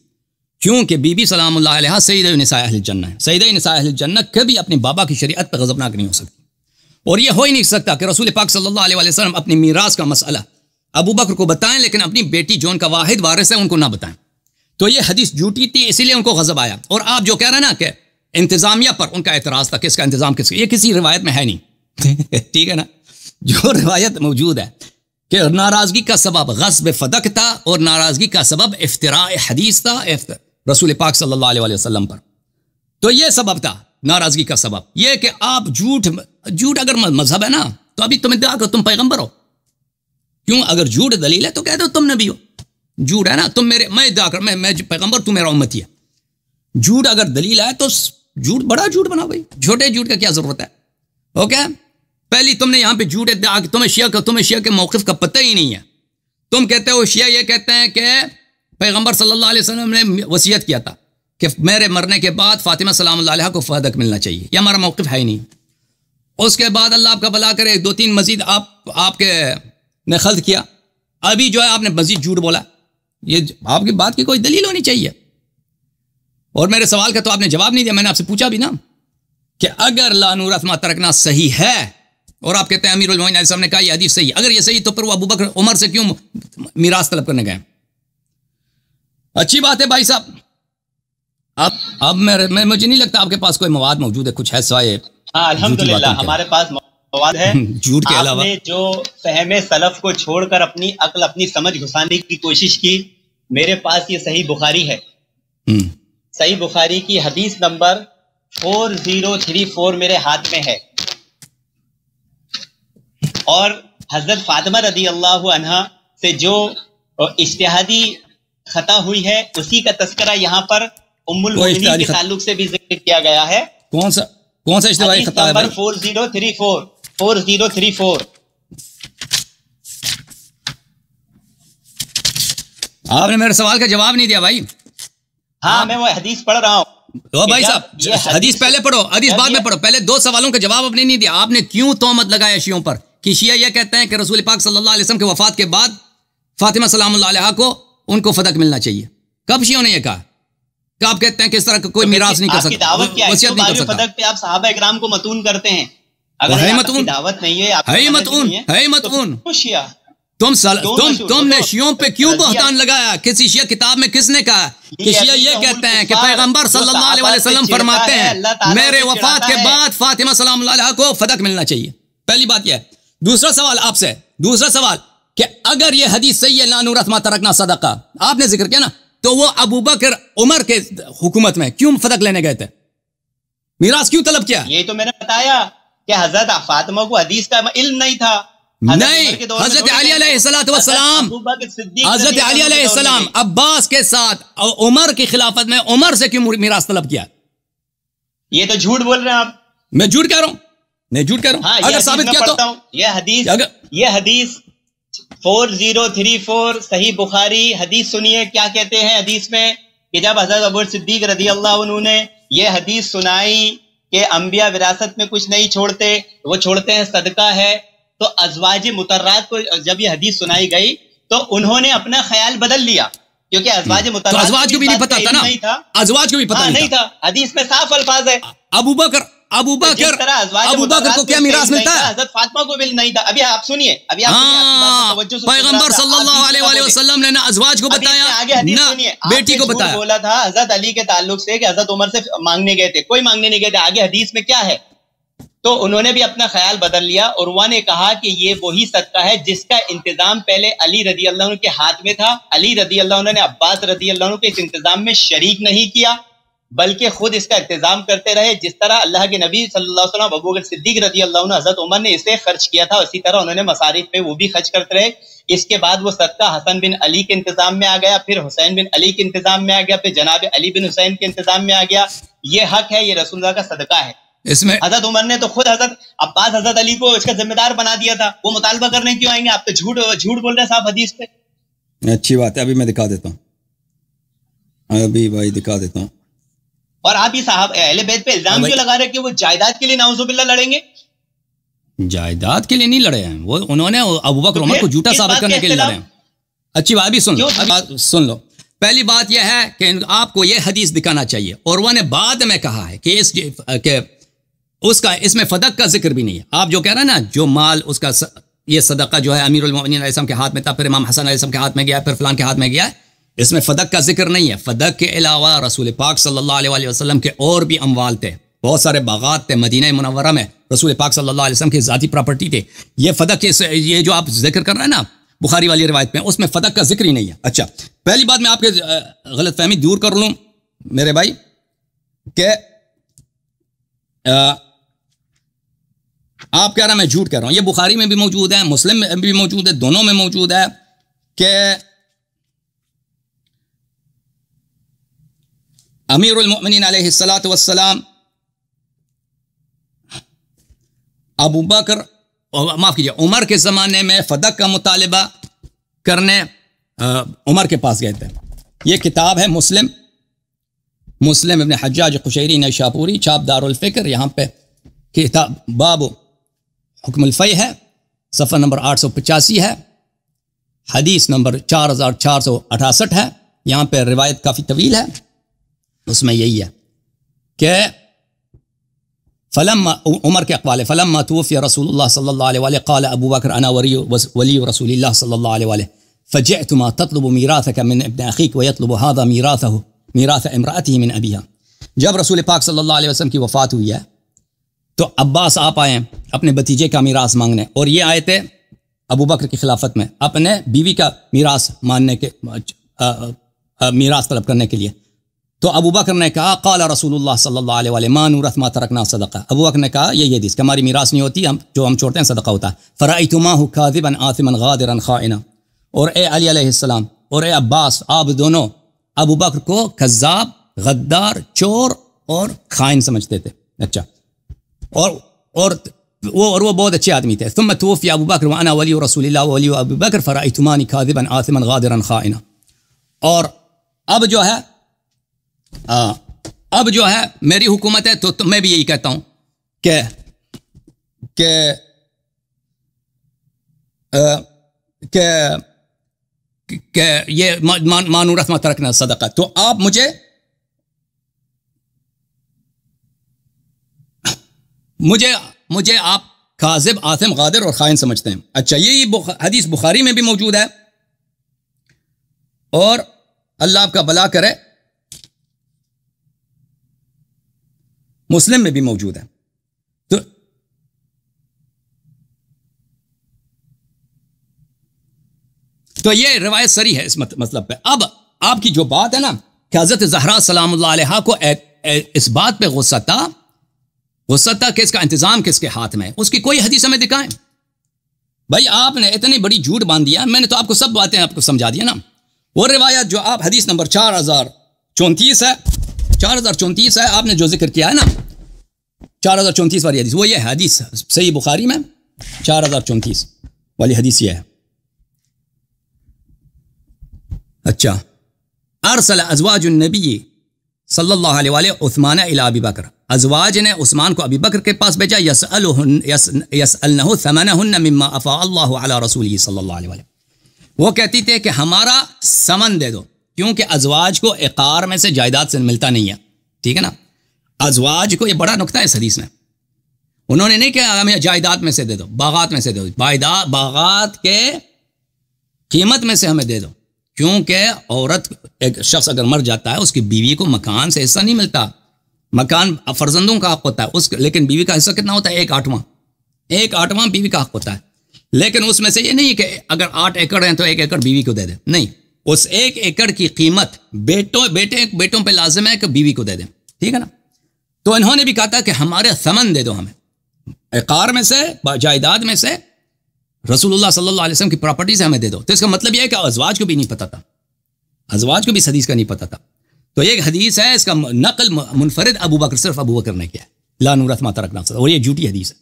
کیونکہ بی بی سلام اللہ علیہ سیدہ نساء اہل الجنہ ہے. سیدہ نساء اہل الجنہ کبھی اپنے بابا کی شریعت پہ غضبناک نہیں ہو سکتی، اور یہ ہو ہی نہیں سکتا کہ رسول پاک صلی اللہ علیہ وسلم اپنی میراث کا مسئلہ ابو بکر کو بتائیں لیکن اپنی بیٹی جو ان کا واحد وارث ہے ان کو نہ بتائیں. تو یہ حدیث جھوٹی تھی، اسی لیے ان کو غضب آیا. اور آپ جو کہہ رہے ہیں نا کہ انتظامیہ پر ان کا اعتراض تھا، کس کا انتظام کس کا، یہ کسی روایت میں ہے نہیں. ٹھیک ہے نا؟ جو روایت موجود ہے کہ ناراضگی کا سبب غصب فدق تھا، اور ناراضگی کا سبب افتراء حدیث تھا رسول پاک صلی اللہ علیہ وسلم پر. تو یہ سبب تھا ناراضگی کا سبب، یہ کہ آپ جھوٹ اگر مذہب ہے نا تو ابھی تم ادعا کرو تم پیغمبر ہو. کیوں؟ اگر جھوٹ دلیل ہے تو کہہ دو تم نبی ہو. جھوٹ ہے نا، تم میرے، میں ادعا کر میں پیغمبر، تو میرا امتی ہے. جھوٹ اگر دلیل ہے تو جھوٹ بڑا جھوٹ بناؤ بھائی، چھوٹے جھوٹ کا کیا ضرورت ہے؟ اوکے، پہلی تم نے یہاں پہ جھوٹ ادعا کہ تمہیں شیعہ کے موقف کا پتہ ہی نہیں ہے. تم کہتے ہو شیعہ یہ کہتے ہیں کہ پیغمبر صلی اللہ علیہ وسلم نے وصیت کیا تھا کہ میرے مرنے کے بعد فاطمہ سلام اللہ علیہ کو فدق ملنا چاہیے. یہ ہمارا موقف ہے ہی نہیں. اس کے بعد اللہ آپ کا بھلا کرے 2-3 مزید آپ کے نے خلط کیا، ابھی جو ہے آپ نے مزید جھوٹ بولا. یہ آپ کی بات کی کوئی دلیل ہونی چاہیے. اور میرے سوال کا تو آپ نے جواب نہیں دیا. میں نے آپ سے پوچھا بھی نا کہ اگر لا نورث ما ترکنا صحیح ہے، اور آپ کہتے ہیں امیر المومنین علیہ السلام نے کہا یہ حدیث صحیح، اگر یہ صحیح تو پھر وہ ابو بکر عمر سے کیوں میراث طلب کرنے گئے؟ اچھی بات ہے بھائی صاحب. اب مجھے نہیں لگتا آپ کے پاس کوئی مواد موجود ہے کچھ ہے سوائے. ہاں الحمدللہ ہمارے پاس مواد ہے. جھوٹ کے علاوہ آپ نے جو فہم سلف کو چھوڑ کر اپنی عقل اپنی سمجھ گھسانے کی کوشش کی، میرے پاس یہ صحیح بخاری ہے. صحیح بخاری کی حدیث نمبر 4034 میرے ہاتھ میں ہے، اور حضرت فاطمہ رضی اللہ عنہا سے جو اجتہادی خطا ہوئی ہے اسی کا تذکرہ یہاں پر ام المؤمنین کے تعلق سے بھی ذکر کیا گیا ہے. کون سا اجتہادی خطا ہے بھائی؟ 4034 آپ نے میرے سوال کا جواب نہیں دیا بھائی. ہاں میں وہ حدیث پڑھ رہا ہوں. بھائی صاحب حدیث پہلے پڑھو، حدیث بعد میں پڑھو. پہلے 2 سوالوں کا جواب آپ نے نہیں دیا. آپ نے کیوں تہمت لگایا شیعوں پر کہ شیعہ یہ کہتے ہیں کہ رسول پاک صلی اللہ علیہ وسلم کے وفات کے بعد فاطمہ سلام اللہ علیہ کو ان کو فدق ملنا چاہیے؟ کب شیعوں نے یہ کہا کہ آپ کہتے ہیں کہ اس طرح کا کوئی میراث نہیں کر سکتا، وصیت نہیں کر سکتا؟ فدق پہ آپ صحابہ اکرام کو متون کرتے ہیں. اگر دعوت نہیں ہے تم نے شیعوں پہ کیوں بہتان لگایا؟ کسی شیعہ کتاب میں کس نے کہا کہ شیعہ یہ کہتے ہیں کہ پیغمبر صلی اللہ علیہ وسلم فرماتے ہیں میرے وفات کے بعد فاطمہ سلام اللہ علیہ کو فدق ملنا چاہیے؟ پہلی بات یہ ہے. دوسرا سوال آپ سے، دوسرا سوال کہ اگر یہ حدیث صحیح ہے لا نورث ما ترکنا صدقہ، آپ نے ذکر کیا نا، تو وہ ابو بکر عمر کے حکومت میں کیوں فدق لینے گئے تھے؟ میراث کیوں طلب کیا؟ یہی تو میں نے بتایا کہ حضرت فاطمہ کو حدیث کا علم نہیں تھا. نہیں، حضرت علی علیہ السلام حضرت علی علیہ السلام عباس کے ساتھ عمر کی خلافت میں عمر سے کیوں میراث طلب کیا؟ یہ تو جھوٹ بول رہے ہیں آپ. میں جھوٹ کہہ رہا ہوں، میں جھوٹ کہہ رہا ہوں. اگر ثابت کیا تو یہ حدیث 4034 صحیح بخاری حدیث سنیے کیا کہتے ہیں حدیث میں کہ جب حضرت ابوبکر صدیق رضی اللہ عنہ نے یہ حدیث سنائی کہ انبیاء وراثت میں کچھ نہیں چھوڑتے، وہ چھوڑتے ہیں صدقہ ہے، تو ازواج مطہرات کو جب یہ حدیث سنائی گئی تو انہوں نے اپنا خیال بدل لیا، کیونکہ ازواج مطہرات ازواج کو بھی نہیں پتا تھا نا، ازواج کو بھی پتا نہیں تھا، حدیث میں صاف الفاظ ہے ابوبکر کو کیا میراث ملتا ہے؟ حضرت فاطمہ کو بھی نہیں تھا. ابھی آپ سنیے، ابھی پیغمبر صلی اللہ علیہ وسلم نے نہ ازواج کو بتایا نہ بیٹی کو بتایا. بولا تھا حضرت علی کے تعلق سے کہ حضرت عمر سے مانگنے گئے تھے، کوئی مانگنے نہیں گئے تھے. آگے حدیث میں کیا ہے؟ تو انہوں نے بھی اپنا خیال بدل لیا. عروہ نے کہا کہ یہ وہی صدقہ ہے جس کا انتظام پہلے علی رضی اللہ عنہ کے ہاتھ میں تھا. علی رضی اللہ عنہ نے عباس رضی اللہ عنہ کے اس انتظام میں شریک نہیں کیا، بلکہ خود اس کا انتظام کرتے رہے. جس طرح اللہ کے نبی صلی اللہ علیہ وسلم ابوبکر صدیق رضی اللہ عنہ حضرت عمر نے اسے خرچ کیا تھا، اسی طرح انہوں نے مصارف پہ وہ بھی خرچ کرتے رہے. اس کے بعد وہ صدقہ حسن بن علی کے انتظام میں آ گیا، پھر حسین بن علی کے انتظام میں آ گیا، پھر جناب علی بن حسین کے انتظام میں آ گیا. یہ حق ہے، یہ رسول اللہ کا صدقہ ہے. اس میں حضرت عمر نے تو خود حضرت عباس حضرت علی کو اس کا ذمہ دار بنا دیا تھا. وہ مطالبہ کرنے کیوں آئیں گے؟ آپ تو جھوٹ بول رہے ہیں صاحب حدیث پہ. اچھی بات ہے، ابھی میں دکھا دیتا ہوں، ابھی بھائی دکھا دیتا ہوں. اور آپ ہی صاحب اہل بیت پہ الزام کیوں لگا رہے کہ وہ جائیداد کے لیے نعوذ باللہ لڑیں گے؟ جائیداد کے لیے نہیں لڑے ہیں، وہ انہوں نے ابوبکر عمر کو جھوٹا ثابت کرنے کے لیے لڑے ہیں. اچھی بات بھی سن لو. پہلی بات یہ ہے کہ آپ کو یہ حدیث دکھانا چاہیے. اور وہ نے بعد میں کہا ہے کہ اس میں فدق کا ذکر بھی نہیں ہے. آپ جو کہہ رہے ہیں نا، جو مال اس کا یہ صدقہ جو ہے امیر المؤمنین علیہ السلام کے ہاتھ میں تھا، پھر امام حسن علیہ السلام کے ہاتھ میں گیا، پھر فلان کے ہاتھ میں گیا، اس میں فدق کا ذکر نہیں ہے. فدق کے علاوہ رسول پاک صلی اللہ علیہ وسلم کے اور بھی اموال تھے، بہت سارے باغات تھے مدینہ منورہ میں، رسول پاک صلی اللہ علیہ وسلم کی ذاتی پراپرٹی تھے. یہ فدق یہ جو آپ ذکر کر رہے ہیں نا بخاری والی روایت میں، اس میں فدق کا ذکر ہی نہیں ہے. اچھا، پہلی بات میں آپ کے غلط فہمی دور کر لوں میرے بھائی کہ آپ کہہ رہے ہیں میں جھوٹ کہہ رہا ہوں. یہ بخاری میں بھی موجود ہے، مسلم میں بھی موجود ہے، دونوں میں موجود ہے کہ امیر المؤمنین علیہ الصلاۃ والسلام ابو بکر معاف کیجیے عمر کے زمانے میں فدق کا مطالبہ کرنے عمر کے پاس گئے تھے. یہ کتاب ہے مسلم ابن حجاج قشیری نیشاپوری، چھاپ دار الفکر. یہاں پہ کتاب باب حکم الفی ہے، صفحہ نمبر 885 ہے، حدیث نمبر 4468 ہے. یہاں پہ روایت کافی طویل ہے، اس میں یہی ہے کہ فلما عمر کے اقوال فلما توفی رسول اللہ صلی اللہ علیہ وآلہ قال ابو بکر انا ولی رسول اللہ صلی اللہ علیہ وآلہ فجئتما تطلب میراثک من ابن اخیک ویطلب هذا میراث امرأته من ابیها. جب رسول پاک صلی اللہ علیہ وسلم کی وفات ہوئی ہے تو عباس آپ آئے اپنے بھتیجے کا میراث مانگنے، اور یہ آئے تھے ابو بکر کی خلافت میں اپنے بیوی کا میراث ماننے کے میراث طلب کرنے کے لیے. تو ابو بکر نے کہا قال رسول اللہ صلی اللہ علیہ وآلہ ما نورث ما ترکنا صدقہ. ابو بکر نے کہا یہ حدیث کہ ہماری میراث نہیں ہوتی، جو ہم چھوڑتے ہیں صدقہ ہوتا ہے. فرأیتماہ کاذبا آثما غادرا خائنا. اور اے علی علیہ السلام اور اے عباس، آپ دونوں ابو بکر کو کذاب، غدار، چور اور خائن سمجھتے تھے. اچھا، اور وہ بہت اچھے آدمی تھے. ثم توفی ابو بکر وانا ولی رسول اللہ ولی ابو بکر فرأیتمانی کاذبا آثما غادرا خائنا. اور اب جو ہے میری حکومت ہے تو میں بھی یہی کہتا ہوں کہ یہ مانورث ما ترکنا صدقہ. تو آپ مجھے آپ کاذب، آثم، غادر اور خائن سمجھتے ہیں. اچھا، یہی حدیث بخاری میں بھی موجود ہے اور اللہ آپ کا بھلا کرے مسلم میں بھی موجود ہے. تو یہ روایت صریح ہے اس مطلب پہ. اب آپ کی جو بات ہے نا کہ حضرت زہرا سلام اللہ علیہ کو اس بات پہ غصہ تھا کہ اس کا انتظام کس کے ہاتھ میں ہے، اس کی کوئی حدیث ہمیں دکھائیں. بھائی آپ نے اتنی بڑی جھوٹ باندھ دیا، میں نے تو آپ کو سب باتیں آپ کو سمجھا دیا نا. وہ روایت جو آپ حدیث نمبر 4034 ہے 4034 ہے، آپ نے جو ذکر کیا ہے نا 4034 والی حدیث، وہ یہ ہے حدیث صحیح بخاری میں 4034 والی حدیث یہ ہے اچھا، ارسل ازواج النبی صلی اللہ علیہ وآلہ عثمان الی ابی بکر، ازواج نے عثمان کو ابی بکر کے پاس بھیجا، یسألنہ ثمنہن مما افاء اللہ علی رسولہ صلی اللہ علیہ وآلہ، وہ کہتی تھے کہ ہمارا ثمن دے دو، کیونکہ ازواج کو عقار میں سے جائیداد سے ملتا نہیں ہے، ٹھیک ہے نا، ازواج کو، یہ بڑا نکتہ ہے اس حدیث میں، انہوں نے نہیں کہا ہمیں جائیداد میں سے دے دو، باغات میں سے دے دو، باغات کے قیمت میں سے ہمیں دے دو، کیونکہ عورت، ایک شخص اگر مر جاتا ہے اس کی بیوی کو مکان سے حصہ نہیں ملتا، مکان فرزندوں کا حق ہوتا ہے لیکن بیوی کا حصہ کتنا ہوتا ہے؟ 1/8 بیوی کا حق ہوتا ہے، لیکن اس میں سے یہ نہیں کہ اگر 8 ایکڑ ہیں تو 1 ایکڑ بیوی کو دے دیں، نہیں، اس 1 ایکڑ کی قیمت بیٹوں پہ لازم ہے کہ بیوی کو دے دیں، ٹھیک ہے نا، تو انہوں نے بھی کہا تھا کہ ہمارے ثمن دے دو، ہمیں عقار میں سے، جائیداد میں سے، رسول اللہ صلی اللہ علیہ وسلم کی پراپرٹی سے ہمیں دے دو۔ تو اس کا مطلب یہ ہے کہ ازواج کو بھی نہیں پتا تھا، ازواج کو بھی اس حدیث کا نہیں پتا تھا۔ تو یہ ایک حدیث ہے، اس کا نقل منفرد ابو بکر، صرف ابو بکر نے کیا ہے، لا نورث ما ترکنا، اور یہ جھوٹی حدیث ہے،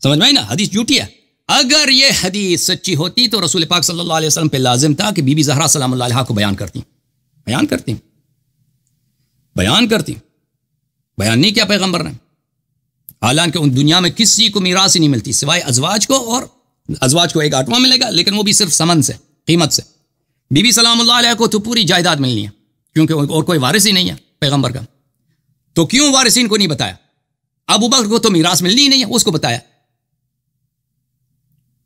سمجھ میں آئی نا، حدیث جھوٹی ہے۔ اگر یہ حدیث سچی ہوتی تو رسول پاک صلی اللہ علیہ وسلم پہ لازم تھا کہ بی بی زہرا سلام اللہ علیہا کو بیان کرتی، بیان نہیں کیا پیغمبر نے، حالانکہ ان دنیا میں کسی کو میراث ہی نہیں ملتی سوائے ازواج کو، اور ازواج کو 1/8 ملے گا، لیکن وہ بھی صرف ثمن سے، قیمت سے۔ بی بی سلام اللہ علیہ کو تو پوری جائیداد ملنی ہے، کیونکہ اور کوئی وارث ہی نہیں ہے پیغمبر کا، تو کیوں وارثین کو نہیں بتایا؟ ابو بکر کو تو میراث ملنی ہی نہیں ہے، اس کو بتایا،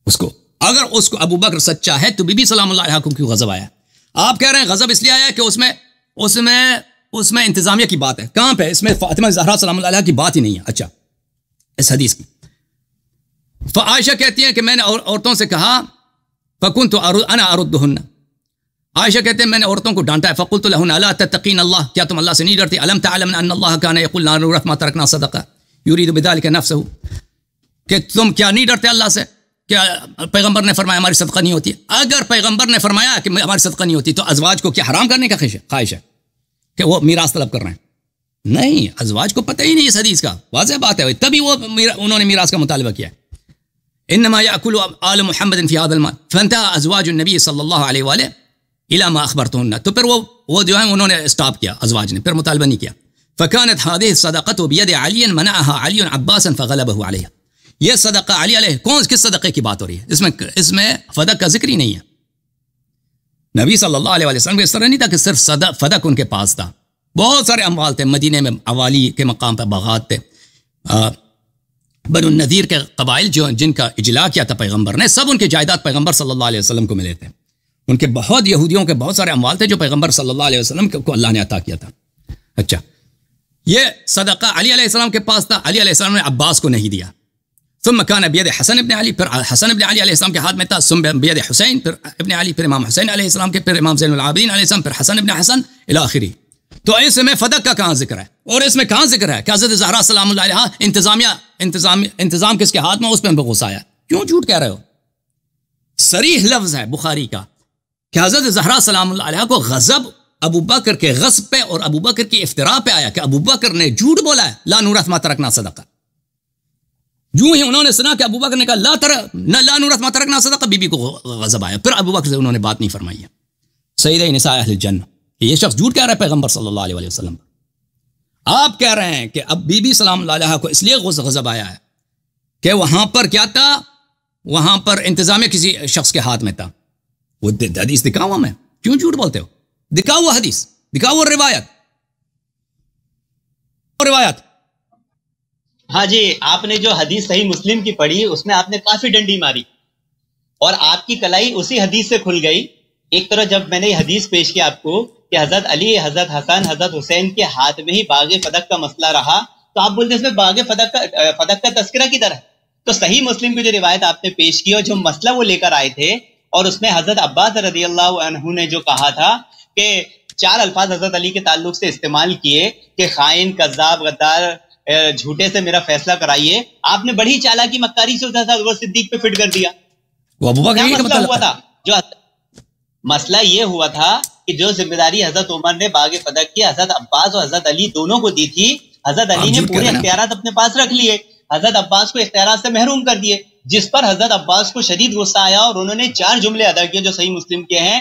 اس کو، اگر اس کو ابو بکر سچا ہے تو بی بی سلام اللہ علیہ کو کیوں غضب آیا؟ آپ کہہ رہے ہیں غضب اس لیے آیا کہ اس میں انتظامیہ کی بات ہے، کہاں پہ؟ اس میں فاطمہ زہرا سلام اللہ علیہ کی بات ہی نہیں ہے۔ اچھا، اس حدیث کی عائشہ کہتی ہیں کہ میں نے عورتوں سے کہا، فَكُنْتُ أَنَا أَرُدُّهُنَّ، عائشہ کہتے ہیں میں نے عورتوں کو ڈانٹا ہے، فَقُلْتُ لَهُنَّ أَلَا تَتَّقِينَ اللَّهَ، کیا تم اللہ سے نہیں ڈرتی؟ أَلَمْ تَعْلَمْنَ أَنَّ اللَّهَ كَانَ يَقُولُ لَا نُورَثُ مَا تَرَكْنَا صَدَقَةً يُرِيدُ بِذَلِكَ نَفْسَهُ، کہ تم کیا نہیں ڈرتے اللہ سے؟ کیا پیغمبر نے فرمایا ہماری صدقہ نہیں ہوتی؟ اگر پیغمبر نے فرمایا کہ ہماری صدقہ نہیں ہوتی تو ازواج کو کیا حرام کرنے کا خواہش ہے کہ وہ میراث طلب کر رہے ہیں؟ نہیں، ازواج کو پتہ ہی نہیں اس حدیث کا، واضح بات ہے، تبھی انہوں نے میراث کا مطالبہ کیا ہے۔ انما یاکل آل محمد فی هذا المال فانتهى ازواج النبی صلی اللہ علیہ وآلہ الى ما اخبرتهن، تو پھر وہ جو ہے انہوں نے اسٹاپ کیا، ازواج نے پھر مطالبہ نہیں کیا۔ فكانت هذه الصدقه بيد علي منعها علي عباسا فغلبه عليها، یہ صدقہ علی علیہ، کس صدقے کی بات ہو رہی ہے؟ اس میں فدق کا ذکر ہی نہیں ہے۔ نبی صلی اللہ علیہ وسلم کو اس طرح نہیں تھا کہ صرف فدق ان کے پاس تھا، بہت سارے اموال تھے، مدینے میں اوالی کے مقام پہ باغات تھے، بنو النذیر کے قبائل جن کا اجلاء کیا تھا پیغمبر نے، سب ان کے جائیداد پیغمبر صلی اللہ علیہ وسلم کو ملے تھے، ان کے بہت یہودیوں کے بہت سارے اموال تھے جو پیغمبر صلی اللہ علیہ وسلم کو اللہ نے عطا کیا تھا۔ اچھا، یہ صدقہ علی علیہ السلام کے پاس تھا، علی علیہ السلام نے عباس کو نہیں دیا۔ ثم كان بيد حسن ابن علی، پھر حسن ابن علی علیہ السلام کے ہاتھ میں تھا، ثم بيد حسین، پھر ابن علی، پھر امام حسین علیہ السلام کے، پھر امام زین العابدین علیہ السلام، پھر حسن ابن حسن الی آخری۔ تو اس میں فدق کا کہاں ذکر ہے؟ اور اس میں کہاں ذکر ہے کہ حضرت زہرا سلام اللہ علیہا انتظام کس کے ہاتھ میں، اس پہ غصہ آیا؟ کیوں جھوٹ کہہ رہے ہو؟ صریح لفظ ہے بخاری کا کہ حضرت زہرا سلام اللہ علیہا کو غضب ابو بکر کے غصب پہ اور ابو بکر کی افتراء پہ آیا کہ ابو بکر نے جھوٹ بولا ہے، لا نورث ما ترکنا صدقہ۔ جو ہی انہوں نے سنا کہ ابو بکر نے کہا لا نورث ما ترکنا صدقہ، بی بی کو غضب آیا، پھر ابو بکر سے انہوں نے بات نہیں فرمائی ہے۔ سیدہ نساء اہل الجنہ، یہ شخص جھوٹ کہہ رہا ہے پیغمبر صلی اللہ علیہ وسلم۔ آپ کہہ رہے ہیں کہ اب بی بی سلام اللہ علیہ کو اس لیے غضب آیا ہے کہ وہاں پر کیا تھا، وہاں پر انتظامیہ کسی شخص کے ہاتھ میں تھا۔ وہ حدیث دکھاؤ ہمیں، کیوں جھوٹ بولتے ہو؟ دکھاؤ وہ حدیث، دکھاؤ وہ روایت۔ ہاں جی، آپ نے جو حدیث صحیح مسلم کی پڑھی اس میں آپ نے کافی ڈنڈی ماری اور آپ کی کلائی اسی حدیث سے کھل گئی۔ ایک طرح جب میں نے یہ حدیث پیش کی آپ کو کہ حضرت علی، حضرت حسن، حضرت حسین کے ہاتھ میں ہی باغ فدق کا مسئلہ رہا، تو آپ بولتے ہیں اس میں باغ فدق کا تذکرہ کدھر ہے؟ تو صحیح مسلم کی جو روایت آپ نے پیش کی اور جو مسئلہ وہ لے کر آئے تھے، اور اس میں حضرت عباس رضی اللہ عنہ نے جو کہا تھا کہ 4 الفاظ حضرت علی کے تعلق سے استعمال کیے کہ خائن، کذاب، غدار، جھوٹے سے میرا فیصلہ کرائیے، آپ نے بڑی چالاکی مکاری سے وہ صدیق پہ فٹ کر دیا۔ وہ ابو بکر کیا مسئلہ ہوا تھا؟ جو مسئلہ یہ ہوا تھا کہ جو ذمہ داری حضرت عمر نے باغ فدق کی حضرت عباس اور حضرت علی دونوں کو دی تھی، حضرت علی نے پورے اختیارات اپنے پاس رکھ لیے، حضرت عباس کو اختیارات سے محروم کر دیے، جس پر حضرت عباس کو شدید غصہ آیا اور انہوں نے 4 جملے ادا کیے جو صحیح مسلم کے ہیں۔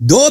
2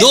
2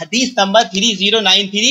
3093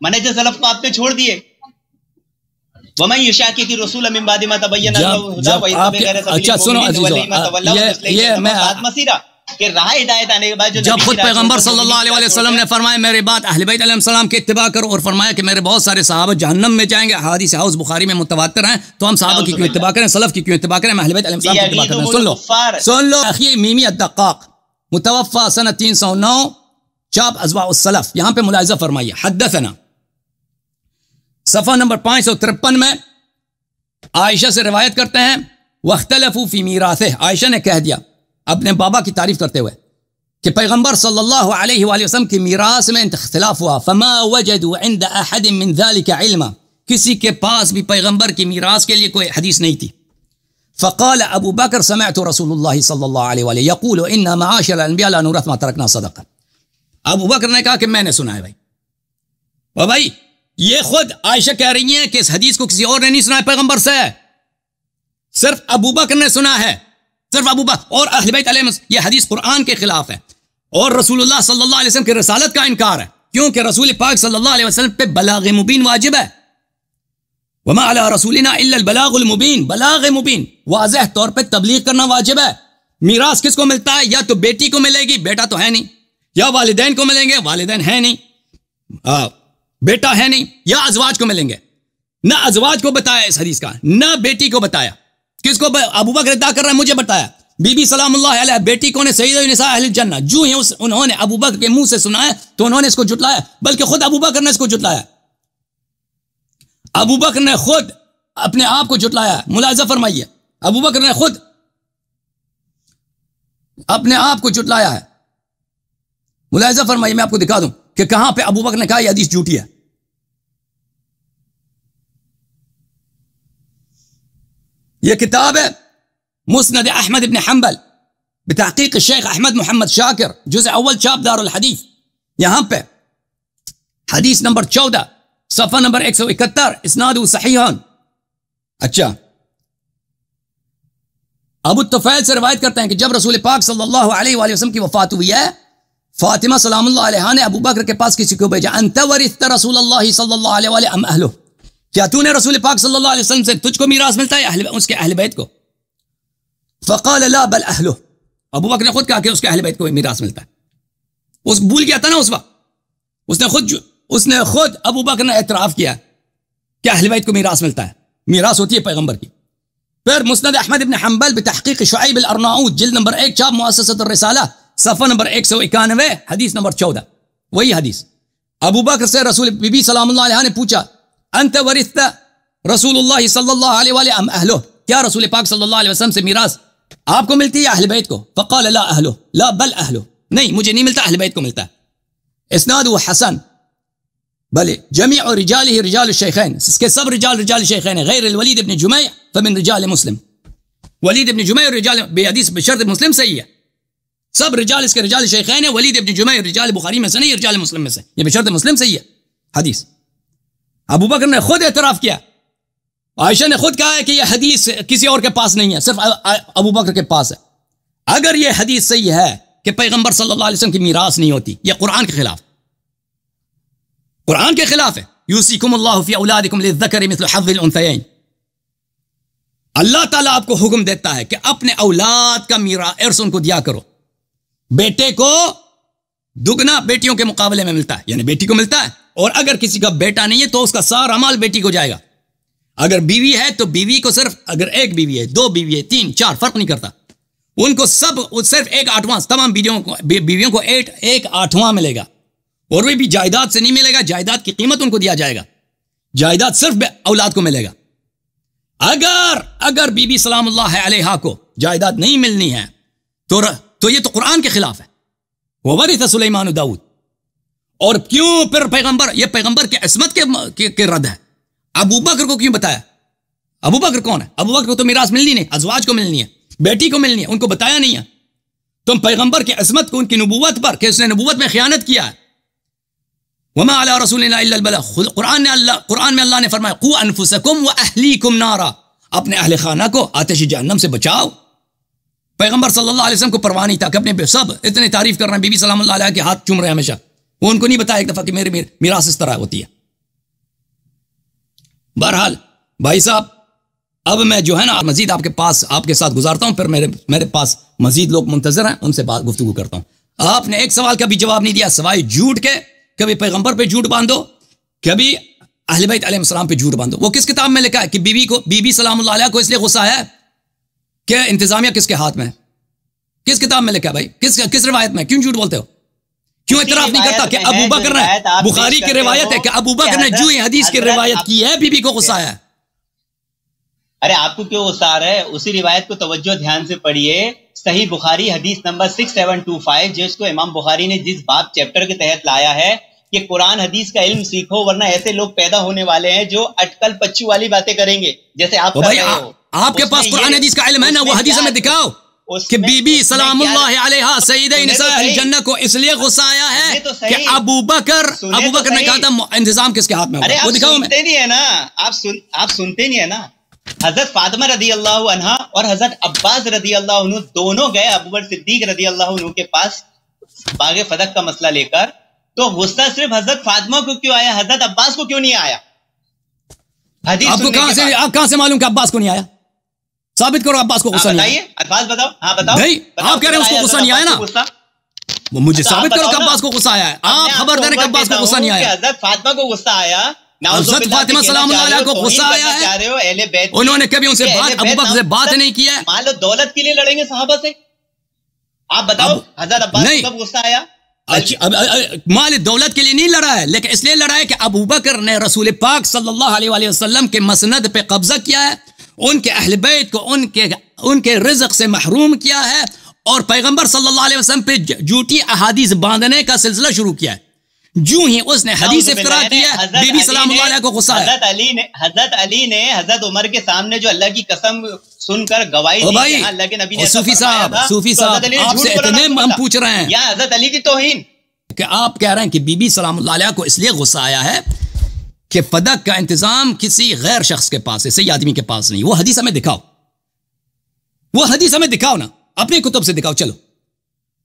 منہج سلف کو آپ نے چھوڑ دیے. وَمَن يُشَاقِقِ الرَّسُولَ مِن بَعْدِ مَا تَبَيَّنَ لَهُ الْهُدَىٰ وَيَتَّبِعْ غَيْرَ سَبِيلِ الْمُؤْمِنِينَ نُوَلِّهِ مَا تَوَلَّىٰ وَنُصْلِهِ جَهَنَّمَ وَسَاءَتْ مَصِيرًا. کہ راہ ہدایت آنے کے بعد جب خود پیغمبر صلی اللہ علیہ وسلم نے فرمایا میرے بعد اہل بیت علیہ السلام کی اتباع کرو، اور فرمایا کہ میرے بہت سارے صحابہ جہنم میں جائیں گے، حدیث ہاؤس بخاری میں متواتر ہیں، تو ہم صحابہ کی کیوں اتباع کریں، سلف کی کیوں اتباع کریں، اہل بیت علیہ السلام کی اتباع کریں. سن لو اخی میمی الدقاق متوفى سنہ 309 چاپ ازواء السلف، یہاں پہ ملاحظہ فرمائیے. حدثنا صفحہ نمبر 553 میں عائشہ سے روایت کرتے ہیں واختلفوا فی میراثہ، عائشہ نے کہہ دیا اپنے بابا کی تعریف کرتے ہوئے کہ پیغمبر صلی اللہ علیہ وآلہ وسلم کی میراث میں اختلاف ہوا. فما وجدوا عند احد من ذلك علما، کسی کے پاس بھی پیغمبر کی میراث کے لیے کوئی حدیث نہیں تھی. فقال ابو بکر سمعت رسول اللہ صلی اللہ علیہ وآلہ یقول ان معاشر الانبیاء لا نورث ما ترکنا صدقہ. ابو بکر نے کہا کہ میں نے سنا ہے بھائی، اور بھائی یہ خود عائشہ کہہ رہی ہیں کہ اس حدیث کو کسی اور نے نہیں سنا ہے پیغمبر سے، صرف ابو بکر نے سنا ہے، صرف ابو بکر. اور اہل بیت علیہ السلام، یہ حدیث قرآن کے خلاف ہے اور رسول اللہ صلی اللہ علیہ وسلم کی رسالت کا انکار ہے، کیونکہ رسول پاک صلی اللہ علیہ وسلم پہ بلاغ مبین واجب ہے. وما علی رسولنا الا البلاغ المبین، بلاغ مبین واضح طور پہ تبلیغ کرنا واجب ہے. میراث کس کو ملتا ہے؟ یا تو بیٹی کو ملے گی، بیٹا تو ہے نہیں، یا والدین کو ملیں گے، والدین ہیں نہیں، بیٹا ہے نہیں، یا ازواج کو ملیں گے. نہ ازواج کو بتایا اس حدیث کا، نہ بیٹی کو بتایا. کس کو ابو بکر ادعا کر رہا ہے مجھے بتایا، بی بی سلام اللہ علیہ بیٹی کو نے سیدہ النساء اہل الجنہ، جو ہی انہوں نے ابو بکر کے منہ سے سنا ہے تو انہوں نے اس کو جھٹلایا، بلکہ خود ابو بکر نے اس کو جھٹلایا. ابو بکر نے خود اپنے آپ کو جھٹلایا. ملاحظہ فرمائیے، ابو بکر نے خود اپنے آپ کو جھٹلایا ہے. ملاحظہ فرمائیے، میں آپ کو دکھا دوں کہ کہاں پہ ابو بکر نے کہا یہ حدیث جھوٹی ہے. یہ کتاب ہے مسند احمد ابن حنبل بتحقیق الشیخ احمد محمد شاکر، جزء اول چاپ دار الحدیث. یہاں پہ حدیث نمبر 14 صفحہ نمبر 171 اسناد صحیح. اچھا، ابو الطفیل سے روایت کرتے ہیں کہ جب رسول پاک صلی اللہ علیہ وآلہ وسلم کی وفات ہوئی ہے، فاطمہ سلام اللہ علیہ نے ابو بکر کے پاس کسی کو بھیجا، انت ورثت رسول اللہ صلی اللہ علیہ وآلہ ام اہلہ، کیا تو نے رسول پاک صلی اللہ علیہ وسلم سے تجھ کو میراث ملتا ہے اس کے اہل بیت کو؟ فقال لا بل اہلہ، ابو بکر نے خود کہا کہ اس کے اہل بیت کو میراث ملتا ہے. اس بھول گیا تھا نا اس وقت، اس نے خود ابو بکر نے اعتراف کیا کہ اہل بیت کو میراث ملتا ہے، میراث ہوتی ہے پیغمبر کی. پھر مسند احمد ابن حنبل بتحقیق شعیب الارناؤوط جلد نمبر 1 چاپ مؤسسۃ الرسالہ صفحہ نمبر 191 حدیث نمبر 14، وہی حدیث. ابو بکر سے رسول بی بی سلام اللہ علیہ نے پوچھا انت ورثت رسول اللہ صلی اللہ علیہ وآلہ ام اہلہ، کیا رسول پاک صلی اللہ علیہ وسلم سے میراث آپ کو ملتی ہے اہل بیت کو؟ فقال لا اہلہ لا بل اہلہ، نہیں مجھے نہیں ملتا، اہل بیت کو ملتا ہے. اسناد حسن، بلے جميع رجاله رجال الشیخین، اس کے سب رجال الشیخین، غیر الولید ابن جمیع فمن رجال مسلم. ولید ابن جمیع رجال بے حدیث بشرط مسلم صحیح ہے، سب رجال اس کے رجال الشیخین ہیں. ولید ابن جمیع رجال بخاری میں سے نہیں، رجال مسلم میں سے، یہ بشرط مسلم صحیح ہے حدیث. ابو بکر نے خود اعتراف کیا، عائشہ نے خود کہا ہے کہ یہ حدیث کسی اور کے پاس نہیں ہے، صرف ابو بکر کے پاس ہے. اگر یہ حدیث صحیح ہے کہ پیغمبر صلی اللہ علیہ وسلم کی میراث نہیں ہوتی، یہ قرآن کے خلاف، قرآن کے خلاف ہے. یوصیکم اللہ فی اولادکم للذکر مثل حظ الانثیین، اللہ تعالیٰ آپ کو حکم دیتا ہے کہ اپنے اولاد کا ارث ان کو دیا کرو. بیٹے کو دگنا بیٹیوں کے مقابلے میں ملتا ہے، یعنی بیٹی کو ملتا ہے، اور اگر کسی کا بیٹا نہیں ہے تو اس کا سارا مال بیٹی کو جائے گا. اگر بیوی ہے تو بیوی کو صرف، اگر ایک بیوی ہے، 2 بیوی ہے، 3 4 فرق نہیں کرتا، ان کو سب صرف 1/8، تمام بیویوں کو 1/8 ملے گا، اور وہ بھی جائیداد سے نہیں ملے گا، جائیداد کی قیمت ان کو دیا جائے گا، جائیداد صرف اولاد کو ملے گا. اگر بی بی سلام اللہ علیہا کو جائیداد نہیں ملنی ہے تو یہ تو قرآن کے خلاف ہے. وورث سلیمان داؤد، اور کیوں پھر پیغمبر، یہ پیغمبر کے عصمت کے رد ہے. ابو بکر کو کیوں بتایا؟ ابو بکر کون ہے؟ ابو بکر کو تو میراث ملنی نہیں، ازواج کو ملنی ہے، بیٹی کو ملنی ہے، ان کو بتایا نہیں ہے. تم پیغمبر کی عصمت کو، ان کی نبوت پر کہ اس نے نبوت میں خیانت کیا ہے. وما علی رسولنا الا البلاغ، قرآن میں اللہ نے فرمایا قوا انفسکم واہلیکم نارا، اپنے اہل خانہ کو آتش جہنم سے بچاؤ. پیغمبر صلی اللہ علیہ وسلم کو پرواہ نہیں تھا کہ اپنے سب اتنے تعریف کر رہے ہیں، بی بی سلام اللہ علیہ کے ہاتھ چوم رہے ہیں ہمیشہ، وہ ان کو نہیں بتایا ایک دفعہ کہ میری میراث اس طرح ہوتی ہے. بہرحال بھائی صاحب اب میں جو ہے نا مزید آپ کے پاس آپ کے ساتھ گزارتا ہوں، پھر میرے پاس مزید لوگ منتظر ہیں، ان سے بات گفتگو کرتا ہوں۔ آپ نے ایک سوال کا بھی جواب نہیں دیا سوائے جھوٹ کے، کبھی پیغمبر پہ جھوٹ باندھو، کبھی اہل بیت علیہ السلام پہ جھوٹ باندھو۔ وہ کس کتاب میں لکھا ہے کہ بی بی سلام اللہ علیہ کو اس لیے غصہ آیا کہ انتظامیہ کس کے ہاتھ میں ہے؟ کس کتاب میں لکھا ہے بھائی؟ کس روایت میں؟ کیوں جھوٹ بولتے ہو؟ کیوں اعتراف نہیں کرتا کہ ابو بکر نے، بخاری کی روایت ہے کہ ابو بکر نے جو ہی حدیث کی روایت کی ہے بی بی کو غصہ آیا ہے؟ ارے آپ کو کیوں غصہ آ رہا ہے؟ اسی روایت کو توجہ دھیان سے پڑھیے، صحیح بخاری حدیث نمبر 6725، جس کو امام بخاری نے جس باب چیپٹر کے تحت لایا ہے کہ قرآن حدیث کا علم سیکھو ورنہ ایسے لوگ پیدا ہونے والے ہیں جو اٹکل پچو والی باتیں کریں گے جیسے آپ کر رہے ہو۔ آپ کے پاس قرآن حدیث کا علم ہے نا، وہ حدیث میں دکھاؤ کہ بی بی سلام اللہ علیہا سیدہ نساء اہل جنہ کو اس لیے غصہ آیا ہے کہ ابو بکر نے کہا تھا انتظام کس کے ہاتھ میں ہوگا، وہ دکھاؤ۔ سنتے نہیں ہے نا آپ سنتے نہیں ہے نا۔ حضرت فاطمہ رضی اللہ عنہ اور حضرت عباس رضی اللہ عنہ دونوں گئے ابو بکر صدیق رضی اللہ عنہ کے پاس باغ فدق کا مسئلہ لے کر، تو غصہ صرف حضرت فاطمہ کو کیوں آیا، حضرت عباس کو کیوں نہیں آیا؟ حدیث آپ کو کہاں سے معلوم کہ عباس کو نہیں آیا؟ ثابت کرو عباس کو غصہ نہیں آیا۔ الفاظ بتاؤ۔ ہاں بتاؤ بھائی، آپ کہہ رہے ہیں اس کو غصہ نہیں آیا نا، وہ مجھے ثابت کرو کہ عباس کو غصہ آیا ہے۔ آپ خبر دیں کہ عباس کو غصہ نہیں آیا۔ حضرت فاطمہ کو غصہ آیا، حضرت فاطمہ سلام اللہ علیہ کو غصہ آیا ہے، انہوں نے کبھی ان سے بات ابو بکر سے بات نہیں کی ہے۔ مان لو دولت کے لیے لڑیں گے صحابہ سے، آپ بتاؤ حضرت عباس کو کب غصہ آیا؟ مال دولت کے لیے نہیں لڑا ہے، لیکن اس لیے لڑا ہے کہ ابو بکر نے رسول پاک صلی اللہ علیہ وسلم کے مسند پہ قبضہ کیا ہے، ان کے اہل بیت کو ان کے رزق سے محروم کیا ہے، اور پیغمبر صلی اللہ علیہ وسلم پہ جھوٹی احادیث باندھنے کا سلسلہ شروع کیا ہے۔ جو ہی اس نے حدیث افترا کیا ہے، بی بی سلام اللہ علیہ کو غصہ ہے۔ حضرت علی نے حضرت عمر کے سامنے جو اللہ کی قسم سن کر گواہی دی کہ اللہ کے نبی نے صوفی صاحب آپ سے اتنے ہم پوچھ رہے ہیں، یا حضرت علی کی توہین کہ آپ کہہ رہے ہیں کہ بی بی سلام اللہ علیہ کو اس لیے غصہ آیا ہے کہ فدق کا انتظام کسی غیر شخص کے پاس ہے، صحیح آدمی کے پاس نہیں۔ وہ حدیث ہمیں دکھاؤ، وہ حدیث ہمیں دکھاؤ نا، اپنی کتب سے دکھاؤ۔ چلو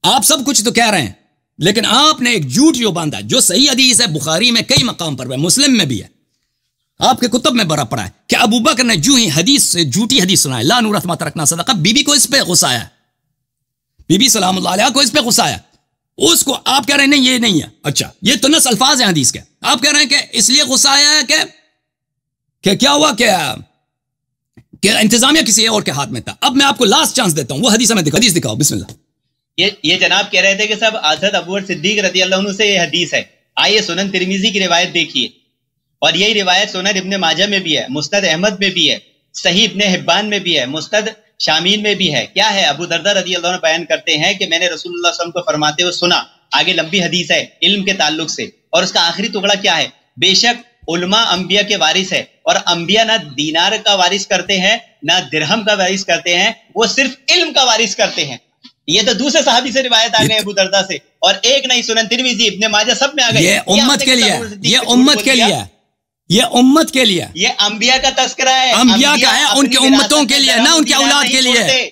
آپ سب کچھ تو کہہ رہے ہیں، لیکن آپ نے ایک جھوٹ جو باندھا، جو صحیح حدیث ہے بخاری میں کئی مقام پر ہے، مسلم میں بھی ہے، آپ کے کتب میں بھرا پڑا ہے کہ ابو بکر نے جو ہی حدیث سے جھوٹی حدیث سنائے، لا نورث ما ترکنا صدقہ، بی بی کو اس پہ غصہ آیا، بی بی سلام اللہ علیہ کو اس پہ غصہ آیا، اس کو آپ کہہ رہے ہیں نہیں یہ نہیں ہے۔ اچھا، یہ تو نص الفاظ ہیں حدیث کے، آپ کہہ رہے ہیں کہ اس لیے غصہ آیا ہے کہ کیا ہوا کہ انتظامیہ کسی اور کے ہاتھ میں تھا۔ اب میں آپ کو لاسٹ چانس دیتا ہوں، وہ حدیث ہمیں حدیث دکھاؤ، بسم اللہ۔ یہ جناب کہہ رہے تھے کہ سب حضرت ابو بکر صدیق رضی اللہ عنہ سے یہ حدیث ہے۔ آئیے سنن ترمذی کی روایت دیکھیے، اور یہی روایت سنن ابن ماجہ میں بھی ہے، مسند احمد میں بھی ہے، صحیح ابن حبان میں بھی ہے، مسند شامین میں بھی ہے۔ کیا ہے؟ ابو دردہ رضی اللہ عنہ بیان کرتے ہیں کہ میں نے رسول اللہ صلی اللہ علیہ وسلم کو فرماتے ہوئے سنا، آگے لمبی حدیث ہے علم کے تعلق سے، اور اس کا آخری ٹکڑا کیا ہے؟ بے شک علماء انبیاء کے وارث ہے، اور انبیاء نہ دینار کا وارث کرتے ہیں نہ درہم کا وارث کرتے ہیں، وہ صرف علم کا وارث کرتے ہیں۔ یہ تو دوسرے صحابی سے روایت آ گئے ابو دردہ سے، اور ایک نہیں، سنن ترمذی ابن ماجہ سب میں آ گئے۔ یہ امت کے لیے، یہ امت کے لیے، یہ امت کے لیے، یہ انبیاء کا تذکرہ ہے، انبیاء کا ہے، ان کے امتوں کے لیے، نہ ان کے اولاد کے لیے۔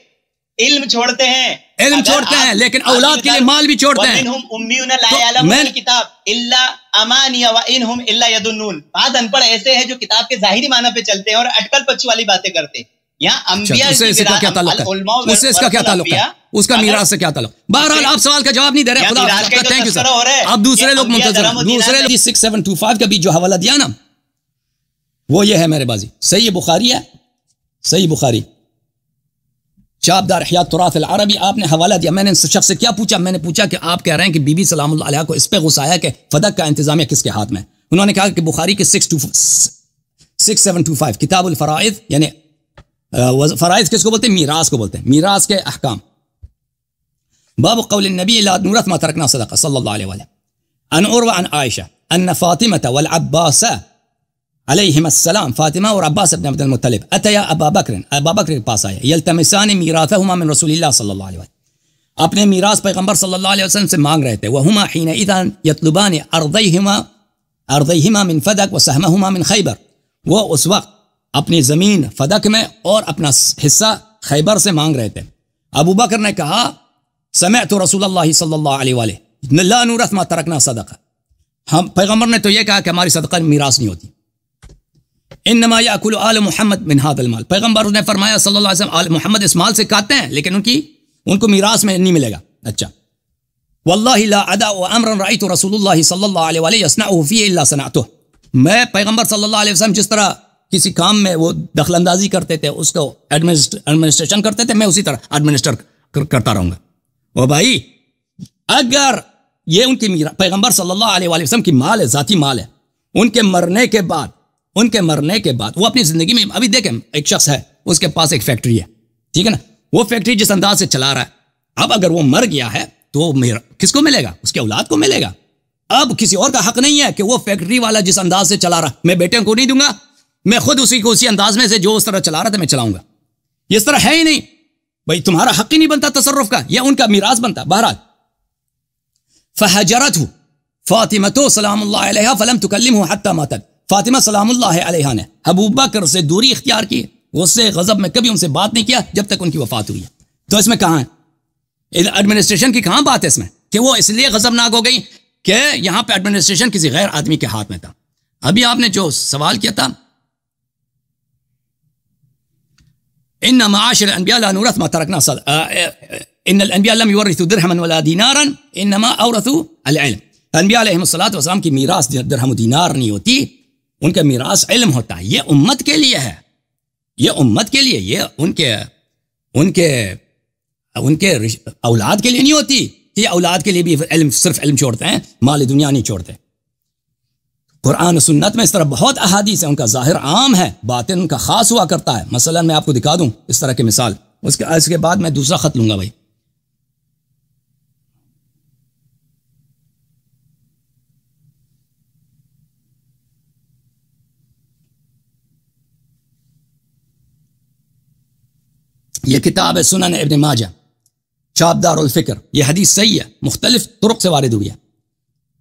علم چھوڑتے ہیں، علم چھوڑتے ہیں، لیکن اولاد کے لیے مال بھی چھوڑتے ہیں۔ وَمِنْهُمْ أُمِّيُّونَ لَا يَعْلَمُونَ الْكِتَابَ إِلَّا أَمَانِيَ وَإِنْهُمْ إِلَّا يَظُنُّونَ۔ بعض ان پڑھ ایسے ہیں جو کتاب کے ظاہری معنی پہ چلتے ہیں اور اٹکل پچو والی باتیں کرتے ہیں۔ یہاں انبیاء اس کا کیا تعلق ہے؟ اس سے اس کا کیا تعلق ہے؟ اس کا میراث سے کیا تعلق؟ بہرحال آپ سوال کا جواب نہیں دے رہے، خدا آپ کا تھینک یو سر۔ آپ دوسرے لوگ منتظر ہیں، دوسرے لوگ 6725 کا بھی جو حوالہ دیا نا، وہ یہ ہے میرے بازی، صحیح بخاری ہے، صحیح بخاری چاپدار احیاء تراث العربی، آپ نے حوالہ دیا۔ میں نے اس شخص سے کیا پوچھا؟ میں نے پوچھا کہ آپ کہہ رہے ہیں کہ بی بی سلام اللہ علیہ کو اس پہ غصہ آیا کہ فدق کا انتظامیہ کس کے ہاتھ میں؟ انہوں نے کہا کہ بخاری کے 6725 کتاب الفرائض، یعنی فرائض کس کو بولتے ہیں؟ میراث کو بولتے ہیں، میراث کے احکام، باب قول النبی لا نورث ما ترکنا صدقہ صلی اللہ علیہ وآلہ، عن عروہ عن عائشہ ان فاطمہ والعباس علیہم السلام، فاطمہ اور عباس ابن عبد المطلب اتیا ابا بکر کے پاس آئے، یلتمسان میراثہما من رسول اللہ صلی اللہ علیہ وسلم، اپنے میراث پیغمبر صلی اللہ علیہ وسلم سے مانگ رہے تھے، وہما حینئذ یطلبان ارضیہما من فدک وسہمہما من خیبر، وہ اس وقت اپنی زمین فدک میں اور اپنا حصہ خیبر سے مانگ رہے تھے۔ ابو بکر نے کہا سمعت رسول اللہ صلی اللہ علیہ وآلہ لا نورث ما ترکنا صدقہ، ہم پیغمبر نے تو یہ کہا کہ ہماری صدقہ میراث نہیں ہوتی، انما یاکل آل محمد من ھذا المال، پیغمبر نے فرمایا صلی اللہ علیہ وسلم آل محمد اس مال سے کھاتے ہیں لیکن ان کو میراث میں نہیں ملے گا. اچھا، واللہ لا ادع امرا رأیت رسول اللہ صلی اللہ علیہ وآلہ یصنعه فیہ الا صنعته، میں پیغمبر صلی اللہ علیہ وسلم جس طرح کسی کام میں وہ دخل اندازی کرتے تھے، اس کو ایڈمنسٹریشن کرتے تھے، میں اسی طرح ایڈمنسٹر کرتا رہوں گا. وہ بھائی اگر یہ ان کی پیغمبر صلی اللہ علیہ وآلہ وسلم کی مال ہے، ذاتی مال ہے، ان کے مرنے کے بعد وہ اپنی زندگی میں، ابھی دیکھیں ایک شخص ہے اس کے پاس ایک فیکٹری ہے، ٹھیک ہے نا، وہ فیکٹری جس انداز سے چلا رہا ہے، اب اگر وہ مر گیا ہے تو کس کو ملے گا؟ اس کے اولاد کو ملے گا. اب کسی اور کا حق نہیں ہے کہ وہ فیکٹری والا جس انداز سے چلا رہا میں بیٹے کو نہیں دوں گا، میں خود اسی کو اسی انداز میں سے جو اس طرح چلا رہا تھا میں چلاؤں گا. یہ اس طرح ہے ہی نہیں بھائی، تمہارا حق ہی نہیں بنتا تصرف کا، یا ان کا میراث بنتا. بہرحال فحجرته فاطمہ سلام اللہ علیہا فلم تکلمہ حتی ماتت، فاطمہ سلام اللہ علیہا نے ابو بکر سے دوری اختیار کی، اس سے غضب میں کبھی ان سے بات نہیں کیا جب تک ان کی وفات ہوئی ہے. تو اس میں کہاں ہے ایڈمنسٹریشن کی، کہاں بات ہے اس میں کہ وہ اس لیے غضبناک ہو گئی کہ یہاں پہ ایڈمنسٹریشن کسی غیر آدمی کے ہاتھ میں تھا. ابھی آپ نے جو سوال کیا تھا ان معاشر الانبیاء لا نورث ما ترکنا ان الانبیاء لم یورثوا درہما ولا دینارا انما اورثوا العلم، انبیاء علیہم الصلوۃ والسلام کی میراث درہم و دینار نہیں ہوتی، ان کا میراث علم ہوتا ہے. یہ امت کے لیے ہے، یہ امت کے لیے، یہ ان کے اولاد کے لیے نہیں ہوتی کہ اولاد کے لیے بھی علم، صرف علم چھوڑتے ہیں، مال دنیا نہیں چھوڑتے. قرآن و سنت میں اس طرح بہت احادیث ہیں، ان کا ظاہر عام ہے، باطن ان کا خاص ہوا کرتا ہے. مثلا میں آپ کو دکھا دوں اس طرح کی مثال، اس کے بعد میں دوسرا خط لوں گا. بھائی یہ کتاب ہے سنن ابن ماجہ، چابدار الفکر، یہ حدیث صحیح ہے، مختلف طرق سے وارد ہوئی ہے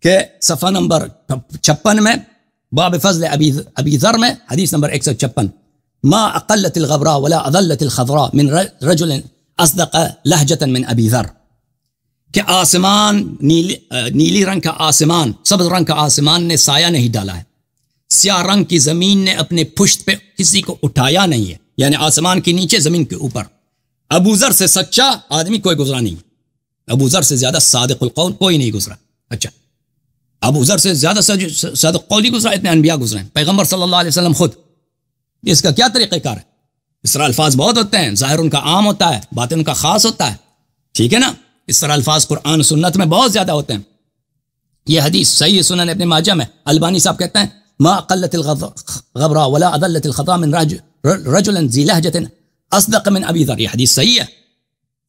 کہ صفحہ نمبر 56 میں باب فضل ابی ذر میں حدیث نمبر 156، ما اقلت الغبراء ولا اضلت الخضراء من رجل اصدق لہجتا من ابی ذر، کہ آسمان نیلی رنگ کا آسمان، سبز رنگ کا آسمان نے سایہ نہیں ڈالا ہے، سیاہ رنگ کی زمین نے اپنے پشت پہ کسی کو اٹھایا نہیں ہے، یعنی آسمان کے نیچے زمین کے اوپر. ابو ذر سے سچا آدمی کوئی گزرا نہیں، ابو ذر سے زیادہ صادق القول کوئی نہیں گزرا. اچھا، ابو ذر سے زیادہ صادق قولی گزرا، اتنے انبیاء گزرے ہیں، پیغمبر صلی اللہ علیہ وسلم خود. اس کا کیا طریقہ کار ہے؟ اس طرح الفاظ بہت ہوتے ہیں، ظاہر ان کا عام ہوتا ہے، باطن ان کا خاص ہوتا ہے، ٹھیک ہے نا. اس طرح الفاظ قرآن سنت میں بہت زیادہ ہوتے ہیں. یہ حدیث صحیح سنن ابن ماجہ میں البانی صاحب کہتے ہیں ما قلت الغبراء ولا اضلت الخطا من رجل ذی لہجۃ اصدق من ابی ذر، یہ حدیث صحیح ہے،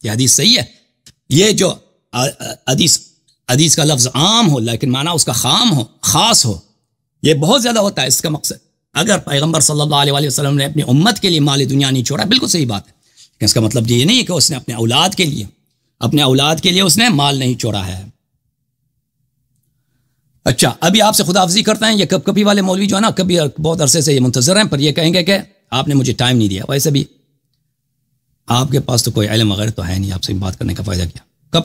یہ حدیث صحیح ہے. یہ جو حدیث کا لفظ عام ہو لیکن معنی اس کا خاص ہو، یہ بہت زیادہ ہوتا ہے. اس کا مقصد اگر پیغمبر صلی اللہ علیہ وسلم نے اپنی امت کے لیے مال دنیا نہیں چھوڑا، بالکل صحیح بات ہے، لیکن اس کا مطلب یہ نہیں کہ اس نے اپنے اولاد کے لیے اس نے مال نہیں چھوڑا ہے. اچھا، ابھی آپ سے خداحافظی کرتے ہیں. یہ کب کبھی والے مولوی جو ہے نا، کبھی بہت عرصے سے یہ منتظر ہیں، پر یہ کہیں گے کہ آپ نے مجھے ٹائم نہیں دیا. ویسے بھی آپ کے پاس تو کوئی علم وغیرہ تو ہے نہیں، آپ سے بات کرنے کا فائدہ کیا. کب